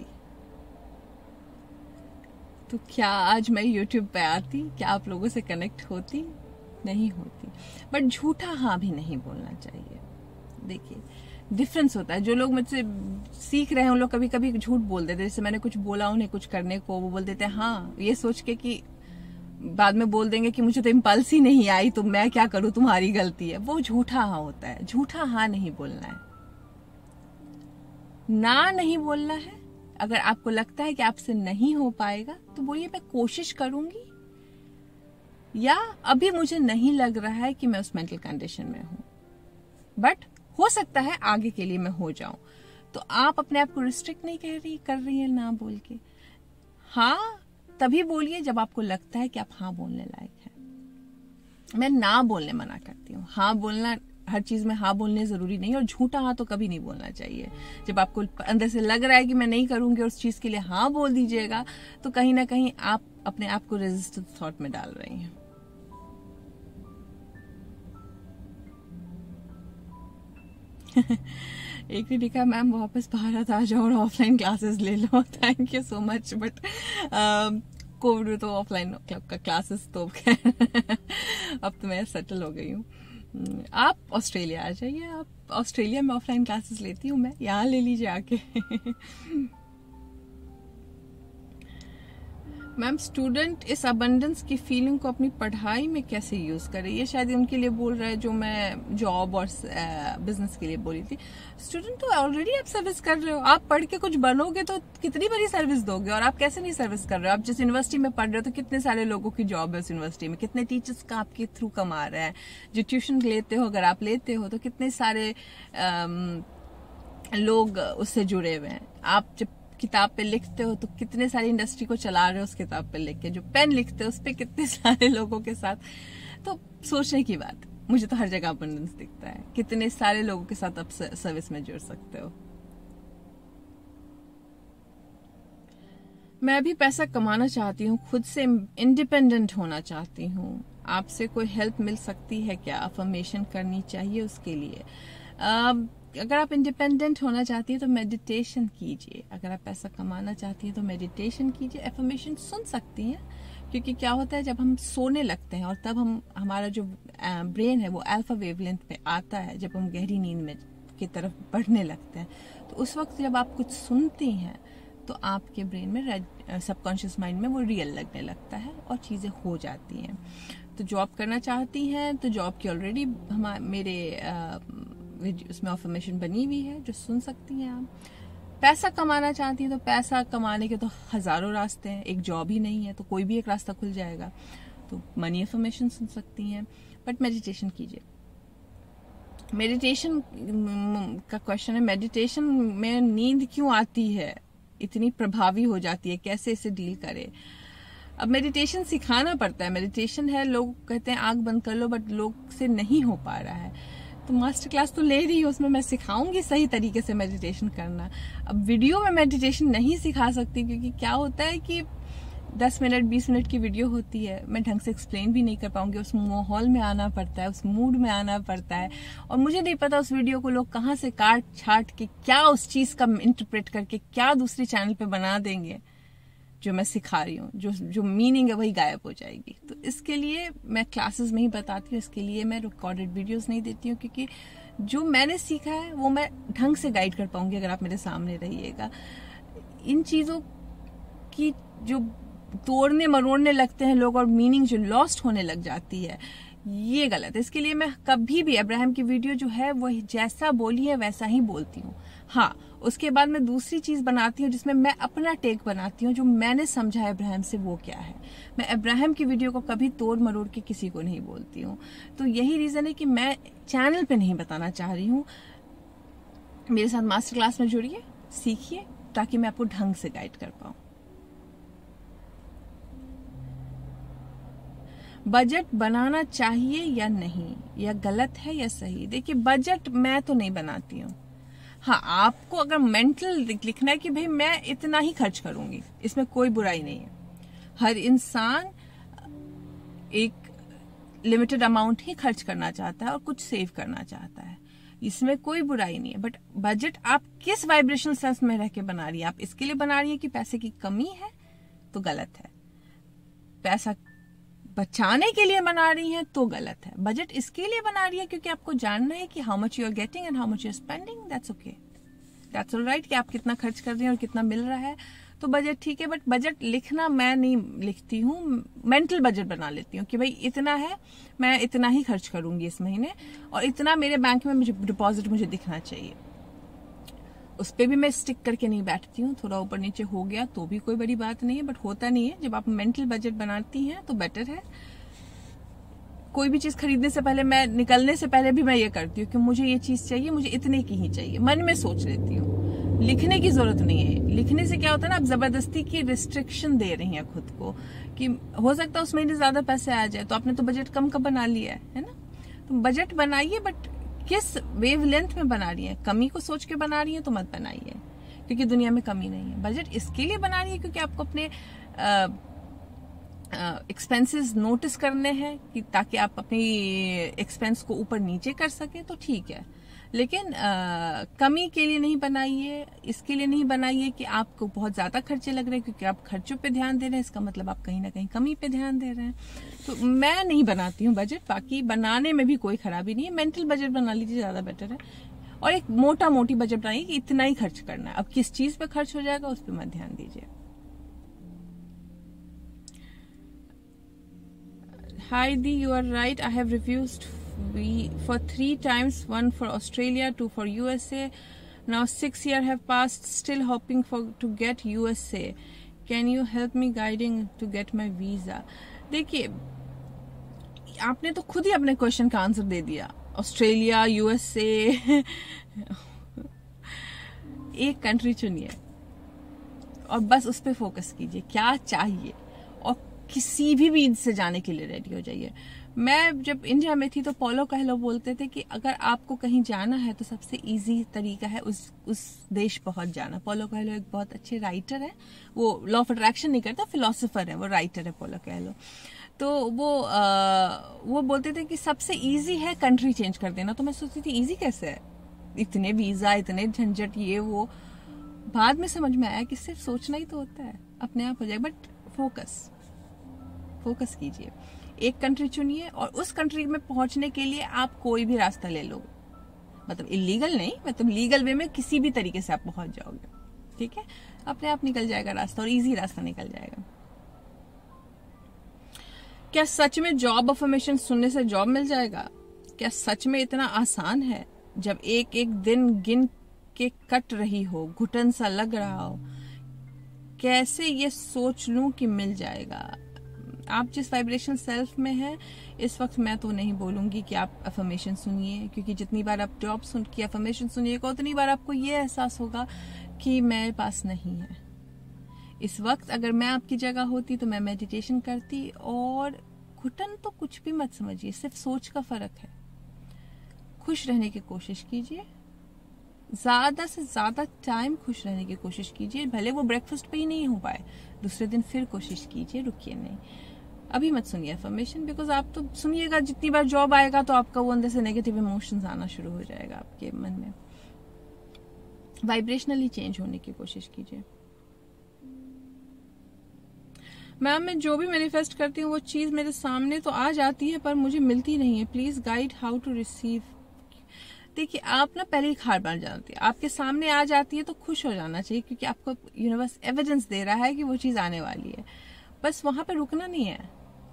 तो क्या आज मैं YouTube पे आती? क्या आप लोगों से कनेक्ट होती? नहीं होती। बट झूठा हाँ भी नहीं बोलना चाहिए। देखिए डिफरेंस होता है। जो लोग मुझसे सीख रहे हैं उन लोग कभी कभी झूठ बोल देते हैं। जैसे मैंने कुछ बोला उन्हें कुछ करने को, वो बोल देते हैं हाँ, ये सोच के कि बाद में बोल देंगे कि मुझे तो इम्पल्स ही नहीं आई तो मैं क्या करूं, तुम्हारी गलती है। वो झूठा हाँ होता है। झूठा हाँ नहीं बोलना है, ना नहीं बोलना है। अगर आपको लगता है कि आपसे नहीं हो पाएगा तो बोलिए मैं कोशिश करूंगी, या अभी मुझे नहीं लग रहा है कि मैं उस मेंटल कंडीशन में हूं, बट हो सकता है आगे के लिए मैं हो जाऊं। तो आप अपने आप को रिस्ट्रिक्ट नहीं कर रही है ना बोल के। हाँ तभी बोलिए जब आपको लगता है कि आप हाँ बोलने लायक हैं। मैं ना बोलने मना करती हूँ। हाँ बोलना, हर चीज में हाँ बोलने जरूरी नहीं, और झूठा हाँ तो कभी नहीं बोलना चाहिए। जब आपको अंदर से लग रहा है कि मैं नहीं करूंगी और उस चीज के लिए हाँ बोल दीजिएगा, तो कहीं ना कहीं आप अपने आप को रेजिस्टेंट थॉट में डाल रही हैं। एक ने लिखा मैम वापस भारत आ जाओ और ऑफलाइन क्लासेस ले लो। Thank you so much, but Covid में तो ऑफलाइन क्लासेस तो अब तो मैं सेटल हो गई हूँ। आप ऑस्ट्रेलिया आ जाइए, आप ऑस्ट्रेलिया में ऑफलाइन क्लासेस लेती हूँ मैं, यहाँ ले लीजिए आके। मैम स्टूडेंट इस अबंडेंस की फीलिंग को अपनी पढ़ाई में कैसे यूज करे? ये शायद उनके लिए बोल रहा है जो मैं जॉब और बिजनेस के लिए बोली थी। स्टूडेंट तो ऑलरेडी आप सर्विस कर रहे हो। आप पढ़ के कुछ बनोगे तो कितनी बड़ी सर्विस दोगे, और आप कैसे नहीं सर्विस कर रहे हो? आप जिस यूनिवर्सिटी में पढ़ रहे हो तो कितने सारे लोगों की जॉब है उस यूनिवर्सिटी में, कितने टीचर्स का आपके थ्रू कमा रहे हैं। जो ट्यूशन लेते हो अगर आप लेते हो तो कितने सारे लोग उससे जुड़े हुए हैं। आप जब किताब पे लिखते हो तो कितने सारी इंडस्ट्री को चला रहे हो उस किताब पे लिख के। जो पेन लिखते हो उस पे कितने सारे लोगों के साथ। तो सोचने की बात, मुझे तो हर जगह अबंडेंस दिखता है। कितने सारे लोगों के साथ आप सर्विस में जुड़ सकते हो। मैं भी पैसा कमाना चाहती हूँ, खुद से इंडिपेंडेंट होना चाहती हूँ, आपसे कोई हेल्प मिल सकती है क्या? अफर्मेशन करनी चाहिए उसके लिए? अगर आप इंडिपेंडेंट होना चाहती है तो मेडिटेशन कीजिए। अगर आप पैसा कमाना चाहती है तो मेडिटेशन कीजिए। एफर्मेशन सुन सकती हैं, क्योंकि क्या होता है जब हम सोने लगते हैं और तब हमारा जो ब्रेन है वो अल्फा वेवलेंथ पे आता है, जब हम गहरी नींद में की तरफ बढ़ने लगते हैं, तो उस वक्त जब आप कुछ सुनती हैं तो आपके ब्रेन में सबकॉन्शियस माइंड में वो रियल लगने लगता है और चीजें हो जाती हैं। तो जॉब करना चाहती हैं तो जॉब की ऑलरेडी मेरे उसमें अफर्मेशन बनी हुई है जो सुन सकती हैं आप। पैसा कमाना चाहती हैं तो पैसा कमाने के तो हजारों रास्ते हैं, एक जॉब ही नहीं है तो कोई भी एक रास्ता खुल जाएगा। तो मनी अफर्मेशन सुन सकती हैं, बट मेडिटेशन कीजिए। मेडिटेशन का क्वेश्चन है, मेडिटेशन में नींद क्यों आती है, इतनी प्रभावी हो जाती है, कैसे इसे डील करें? अब मेडिटेशन सिखाना पड़ता है। मेडिटेशन है, लोग कहते हैं आंख बंद कर लो, बट लोग से नहीं हो पा रहा है। तो मास्टर क्लास तो ले रही हूँ, उसमें मैं सिखाऊंगी सही तरीके से मेडिटेशन करना। अब वीडियो में मेडिटेशन नहीं सिखा सकती, क्योंकि क्या होता है कि 10 मिनट 20 मिनट की वीडियो होती है, मैं ढंग से एक्सप्लेन भी नहीं कर पाऊंगी। उस माहौल में आना पड़ता है, उस मूड में आना पड़ता है, और मुझे नहीं पता उस वीडियो को लोग कहाँ से काट छाट के क्या उस चीज का इंटरप्रेट करके क्या दूसरी चैनल पे बना देंगे। जो मैं सिखा रही हूँ, जो मीनिंग है वही गायब हो जाएगी। तो इसके लिए मैं क्लासेस में ही बताती हूँ, इसके लिए मैं रिकॉर्डेड वीडियोस नहीं देती हूँ, क्योंकि जो मैंने सीखा है वो मैं ढंग से गाइड कर पाऊंगी अगर आप मेरे सामने रहिएगा। इन चीजों की जो तोड़ने मरोड़ने लगते हैं लोग और मीनिंग जो लॉस्ट होने लग जाती है, ये गलत है। इसके लिए मैं कभी भी अब्राहम की वीडियो जो है वो जैसा बोली है वैसा ही बोलती हूँ। हाँ, उसके बाद मैं दूसरी चीज बनाती हूँ जिसमें मैं अपना टेक बनाती हूँ, जो मैंने समझा है अब्राहम से वो क्या है। मैं अब्राहम की वीडियो को कभी तोड़ मरोड़ के किसी को नहीं बोलती हूँ। तो यही रीजन है कि मैं चैनल पे नहीं बताना चाह रही हूँ। मेरे साथ मास्टर क्लास में जुड़िए, सीखिए, ताकि मैं आपको ढंग से गाइड कर पाऊँ। बजट बनाना चाहिए या नहीं, या गलत है या सही? देखिए, बजट मैं तो नहीं बनाती हूँ। हाँ, आपको अगर मेंटल लिखना है कि भाई मैं इतना ही खर्च करूंगी, इसमें कोई बुराई नहीं है। हर इंसान एक लिमिटेड अमाउंट ही खर्च करना चाहता है और कुछ सेव करना चाहता है, इसमें कोई बुराई नहीं है। बट बजट आप किस वाइब्रेशनल सेंस में रह के बना रही है? आप इसके लिए बना रही है कि पैसे की कमी है, तो गलत है। पैसा बचाने के लिए बना रही है तो गलत है। बजट इसके लिए बना रही है क्योंकि आपको जानना है कि how much you are getting and how much you are spending, that's okay, that's alright, कि आप कितना खर्च कर रही हैं और कितना मिल रहा है, तो बजट ठीक है। बट बजट लिखना मैं नहीं लिखती हूँ, मेंटल बजट बना लेती हूँ कि भाई इतना है, मैं इतना ही खर्च करूंगी इस महीने, और इतना मेरे बैंक में मुझे डिपॉजिट मुझे दिखना चाहिए। उस पर भी मैं स्टिक करके नहीं बैठती हूँ। थोड़ा ऊपर नीचे हो गया तो भी कोई बड़ी बात नहीं है, बट होता नहीं है। जब आप मेंटल बजट बनाती हैं तो बेटर है। कोई भी चीज खरीदने से पहले, मैं निकलने से पहले भी मैं ये करती हूँ कि मुझे ये चीज चाहिए, मुझे इतने की ही चाहिए, मन में सोच लेती हूँ। लिखने की जरूरत नहीं है। लिखने से क्या होता है ना, आप जबरदस्ती की रिस्ट्रिक्शन दे रही हैं खुद को, कि हो सकता है उस महीने ज्यादा पैसे आ जाए, तो आपने तो बजट कम का बना लिया है ना। तो बजट बनाइए, बट किस वेवलेंथ में बना रही है? कमी को सोच के बना रही है तो मत बनाइए, क्योंकि दुनिया में कमी नहीं है। बजट इसके लिए बना रही है क्योंकि आपको अपने एक्सपेंसेस नोटिस करने हैं, कि ताकि आप अपनी एक्सपेंस को ऊपर नीचे कर सके, तो ठीक है। लेकिन कमी के लिए नहीं बनाइए। इसके लिए नहीं बनाइए कि आपको बहुत ज्यादा खर्चे लग रहे हैं, क्योंकि आप खर्चों पे ध्यान दे रहे हैं, इसका मतलब आप कहीं ना कहीं कमी पे ध्यान दे रहे हैं। तो मैं नहीं बनाती हूँ बजट। बाकी बनाने में भी कोई खराबी नहीं है, मेंटल बजट बना लीजिए, ज्यादा बेटर है। और एक मोटा मोटी बजट बनाइए कि इतना ही खर्च करना है। अब किस चीज पे खर्च हो जाएगा उस पर मत ध्यान दीजिए। Heidi, you are right. I have refused for 3 times, 1 for Australia, 2 for USA. Now 6 years have passed, still hoping to get USA. Can you help me guiding to get my visa? देखिए, आपने तो खुद ही अपने question का answer दे दिया। Australia, USA, एक country चुनिए और बस उस पर फोकस कीजिए, क्या चाहिए, और किसी भी वीज से जाने के लिए रेडी हो जाइए। मैं जब इंडिया में थी तो पोलो कहलो बोलते थे कि अगर आपको कहीं जाना है तो सबसे इजी तरीका है उस देश पहुंच जाना। पोलो कहलो एक बहुत अच्छे राइटर है, वो लॉ ऑफ अट्रैक्शन नहीं करता, फिलोसोफर है, वो राइटर है पोलो कहलो। तो वो बोलते थे कि सबसे इजी है कंट्री चेंज कर देना। तो मैं सोचती थी इजी कैसे है, इतने वीजा, इतने झंझट, ये वो। बाद में समझ में आया कि सिर्फ सोचना ही तो होता है, अपने आप हो जाएगा। बट फोकस कीजिए, एक कंट्री चुनिए और उस कंट्री में पहुंचने के लिए आप कोई भी रास्ता ले लो। मतलब इलीगल नहीं, मतलब लीगल वे में किसी भी तरीके से आप पहुंच जाओगे, ठीक है। अपने आप निकल जाएगा रास्ता, और इजी रास्ता निकल जाएगा। क्या सच में जॉब अफर्मेशन सुनने से जॉब मिल जाएगा? क्या सच में इतना आसान है? जब एक एक दिन गिन के कट रही हो, घुटन सा लग रहा हो, कैसे ये सोच लूं कि मिल जाएगा? आप जिस वाइब्रेशन सेल्फ में है इस वक्त, मैं तो नहीं बोलूंगी कि आप अफर्मेशन सुनिए, क्योंकि जितनी बार आप जॉब सुन के अफर्मेशन सुनिएगा उतनी बार आपको ये एहसास होगा कि मेरे पास नहीं है। इस वक्त अगर मैं आपकी जगह होती तो मैं मेडिटेशन करती। और घुटन तो कुछ भी मत समझिए, सिर्फ सोच का फर्क है। खुश रहने की कोशिश कीजिए, ज्यादा से ज्यादा टाइम खुश रहने की कोशिश कीजिए, भले वो ब्रेकफास्ट पे ही नहीं हो पाए, दूसरे दिन फिर कोशिश कीजिए, रुकिए नहीं। अभी मत सुनिए अफर्मेशन, बिकॉज आप तो सुनिएगा, जितनी बार जॉब आएगा तो आपका वो अंदर से नेगेटिव इमोशंस आना शुरू हो जाएगा आपके मन में। वाइब्रेशनली चेंज होने की कोशिश कीजिए। मैम मैं जो भी मैनिफेस्ट करती हूँ वो चीज मेरे सामने तो आ जाती है पर मुझे मिलती नहीं है, please guide how to receive. देखिए आप ना पहले ही हार मान जाती है, आपके सामने आ जाती है तो खुश हो जाना चाहिए, क्योंकि आपको यूनिवर्स एविडेंस दे रहा है कि वो चीज आने वाली है। बस वहां पे रुकना नहीं है।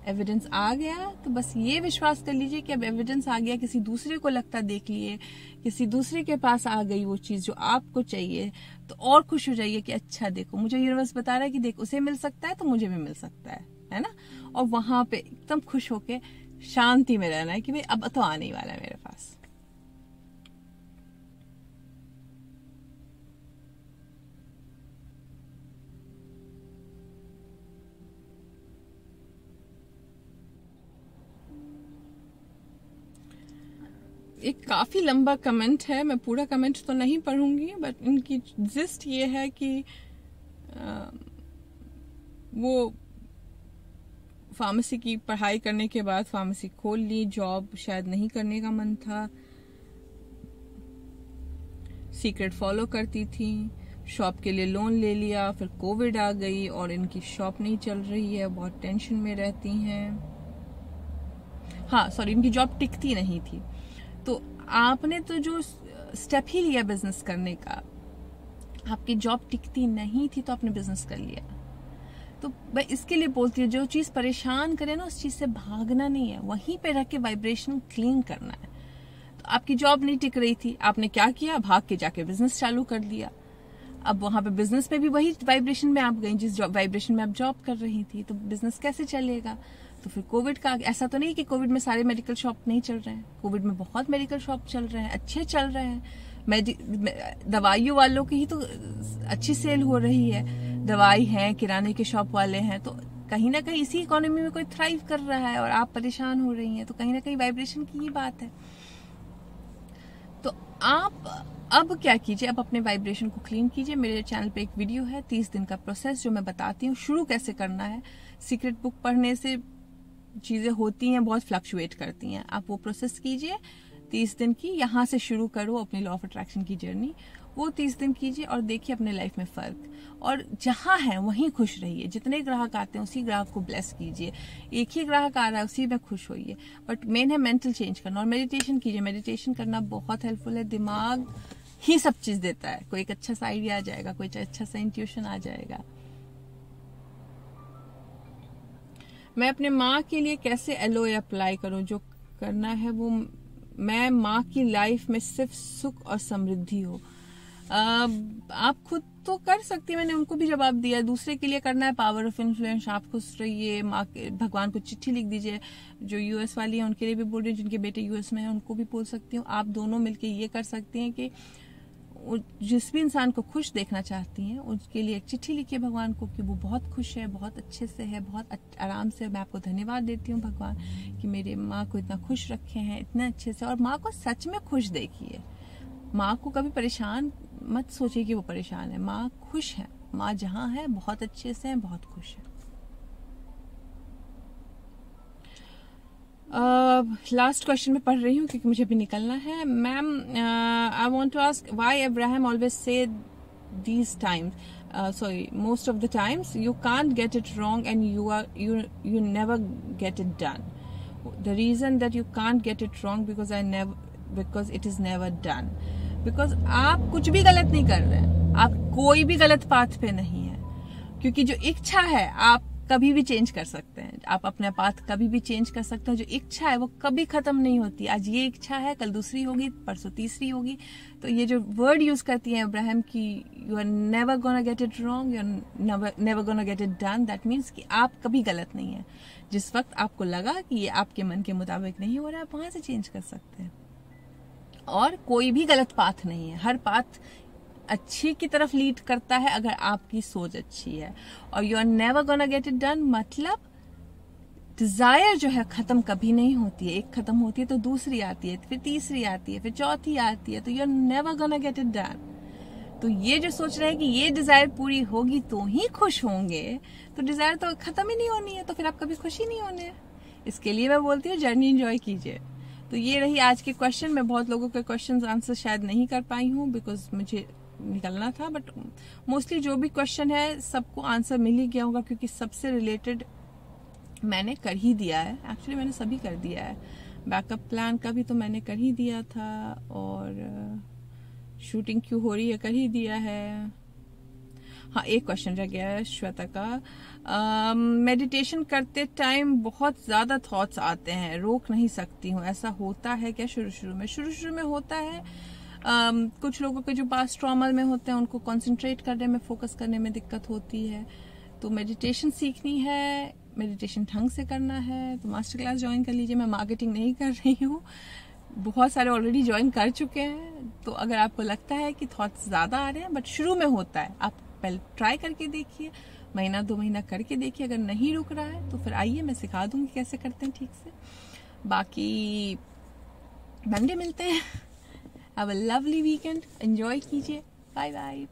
एविडेंस आ गया तो बस ये विश्वास कर लीजिए कि अब एविडेंस आ गया, किसी दूसरे को लगता देख लिए, किसी दूसरे के पास आ गई वो चीज जो आपको चाहिए, तो और खुश हो जाइए कि अच्छा देखो मुझे यूनिवर्स बता रहा है कि देख उसे मिल सकता है तो मुझे भी मिल सकता है ना। और वहां पे एकदम खुश होके शांति में रहना है कि भाई अब तो आने ही वाला है मेरे पास। एक काफी लंबा कमेंट है, मैं पूरा कमेंट तो नहीं पढ़ूंगी, बट इनकी जिस्ट ये है कि वो फार्मेसी की पढ़ाई करने के बाद फार्मेसी खोल ली, जॉब शायद नहीं करने का मन था, सीक्रेट फॉलो करती थी, शॉप के लिए लोन ले लिया, फिर कोविड आ गई और इनकी शॉप नहीं चल रही है, बहुत टेंशन में रहती हैं। हाँ सॉरी, इनकी जॉब टिकती नहीं थी। तो आपने तो जो स्टेप ही लिया बिजनेस करने का, आपकी जॉब टिकती नहीं थी तो आपने बिजनेस कर लिया। तो मैं इसके लिए बोलती हूँ, जो चीज परेशान करे ना उस चीज से भागना नहीं है, वहीं पे रख के वाइब्रेशन क्लीन करना है। तो आपकी जॉब नहीं टिक रही थी, आपने क्या किया, भाग के जाके बिजनेस चालू कर दिया। अब वहां पे बिजनेस में भी वही वाइब्रेशन में आप गई जिस वाइब्रेशन में आप जॉब कर रही थी, तो बिजनेस कैसे चलेगा। तो फिर कोविड का, ऐसा तो नहीं कि कोविड में सारे मेडिकल शॉप नहीं चल रहे हैं, कोविड में बहुत मेडिकल शॉप चल रहे हैं, अच्छे चल रहे हैं। दवाइयों वालों की ही तो अच्छी सेल हो रही है, दवाई है, किराने के शॉप वाले हैं, तो कहीं ना कहीं इसी इकोनॉमी में कोई थ्राइव कर रहा है और आप परेशान हो रही हैं, तो कहीं ना कहीं वाइब्रेशन की ही बात है। तो आप अब क्या कीजिए, अब अपने वाइब्रेशन को क्लीन कीजिए। मेरे चैनल पे एक वीडियो है 30 दिन का प्रोसेस जो मैं बताती हूँ शुरू कैसे करना है। सीक्रेट बुक पढ़ने से चीजें होती हैं, बहुत फ्लक्चुएट करती हैं, आप वो प्रोसेस कीजिए 30 दिन की, यहाँ से शुरू करो अपनी लॉ ऑफ अट्रैक्शन की जर्नी। वो 30 दिन कीजिए और देखिए अपने लाइफ में फर्क, और जहां है वहीं खुश रहिए। जितने ग्राहक आते हैं उसी ग्राहक को ब्लेस कीजिए, एक ही ग्राहक आ रहा है उसी में खुश होइए, बट मेन है मेंटल चेंज करना। और मेडिटेशन कीजिए, मेडिटेशन करना बहुत हेल्पफुल है, दिमाग ही सब चीज देता है। कोई एक अच्छा सा आइडिया आ जाएगा, कोई अच्छा सा इंट्यूशन आ जाएगा। मैं अपने माँ के लिए कैसे एलओए अप्लाई करूं, जो करना है वो मैं माँ की लाइफ में सिर्फ सुख और समृद्धि हो। आप खुद तो कर सकती है, मैंने उनको भी जवाब दिया। दूसरे के लिए करना है पावर ऑफ इन्फ्लुएंस, आप खुश रहिए, माँ के भगवान को चिट्ठी लिख दीजिए। जो यूएस वाली है उनके लिए भी बोल रही हूँ, जिनके बेटे यूएस में है उनको भी बोल सकती हूँ। आप दोनों मिलके ये कर सकती हैं कि जिस भी इंसान को खुश देखना चाहती हैं उसके लिए एक चिट्ठी लिखिए भगवान को कि वो बहुत खुश है, बहुत अच्छे से है, बहुत आराम से। मैं आपको धन्यवाद देती हूँ भगवान कि मेरे माँ को इतना खुश रखे हैं, इतने अच्छे से। और माँ को सच में खुश देखिए, माँ को कभी परेशान मत सोचिए कि वो परेशान है, माँ खुश है, माँ जहाँ है बहुत अच्छे से है, बहुत खुश है। लास्ट क्वेश्चन में पढ़ रही हूँ क्योंकि मुझे अभी निकलना है। Ma'am I want to ask why Abraham always says these times most of the times you can't get it wrong and you never get it done. The reason that you can't get it wrong because it is never done. Because आप कुछ भी गलत नहीं कर रहे हैं, आप कोई भी गलत पाथ पे नहीं है, क्योंकि जो इच्छा है आप कभी भी चेंज कर सकते हैं, आप अपना पाथ कभी भी चेंज कर सकते हैं। जो इच्छा है वो कभी खत्म नहीं होती, आज ये इच्छा है कल दूसरी होगी, परसों तीसरी होगी। तो ये जो वर्ड यूज करती है अब्राहम की, you are never gonna get it wrong, you are never gonna get it done, that means कि आप कभी गलत नहीं है। जिस वक्त आपको लगा कि ये आपके मन के मुताबिक नहीं हो रहा है, आप वहां से चेंज कर सकते हैं। और कोई भी गलत पाथ नहीं है, हर पाथ अच्छी की तरफ लीड करता है अगर आपकी सोच अच्छी है। और you are never gonna get it done मतलब डिजायर जो है खत्म कभी नहीं होती है। एक खत्म होती है तो दूसरी आती है, फिर तीसरी आती है, फिर चौथी आती है, तो you are never gonna get it done. तो ये जो सोच रहे हैं कि ये डिजायर पूरी होगी तो ही खुश होंगे, तो डिजायर तो खत्म ही नहीं होनी है, तो फिर आप कभी खुश ही नहीं होने। इसके लिए मैं बोलती हूँ जर्नी एंजॉय कीजिए। तो ये रही आज के क्वेश्चन। मैं बहुत लोगों के क्वेश्चन आंसर शायद नहीं कर पाई हूँ बिकॉज मुझे निकलना था, बट मोस्टली जो भी क्वेश्चन है सबको आंसर मिल ही गया होगा, क्योंकि सबसे रिलेटेड मैंने कर ही दिया है। एक्चुअली मैंने सभी कर दिया है। बैकअप प्लान का भी तो मैंने कर ही दिया था, और शूटिंग क्यों हो रही है कर ही दिया है। हाँ, एक क्वेश्चन रह गया है श्वेता का। मेडिटेशन करते टाइम बहुत ज्यादा थॉट्स आते हैं, रोक नहीं सकती हूँ, ऐसा होता है क्या? शुरू में होता है। कुछ लोगों के जो पास ट्रॉमा में होते हैं उनको कंसंट्रेट करने में, फोकस करने में दिक्कत होती है। तो मेडिटेशन सीखनी है, मेडिटेशन ढंग से करना है तो मास्टर क्लास ज्वाइन कर लीजिए। मैं मार्केटिंग नहीं कर रही हूँ, बहुत सारे ऑलरेडी ज्वाइन कर चुके हैं। तो अगर आपको लगता है कि थॉट्स ज्यादा आ रहे हैं, बट शुरू में होता है, आप पहले ट्राई करके देखिए, महीना 2 महीना करके देखिए। अगर नहीं रुक रहा है तो फिर आइए, मैं सिखा दूंगी कैसे करते हैं ठीक से। बाकी मंडे मिलते हैं। Have a lovely weekend, enjoy कीजिए। Bye bye.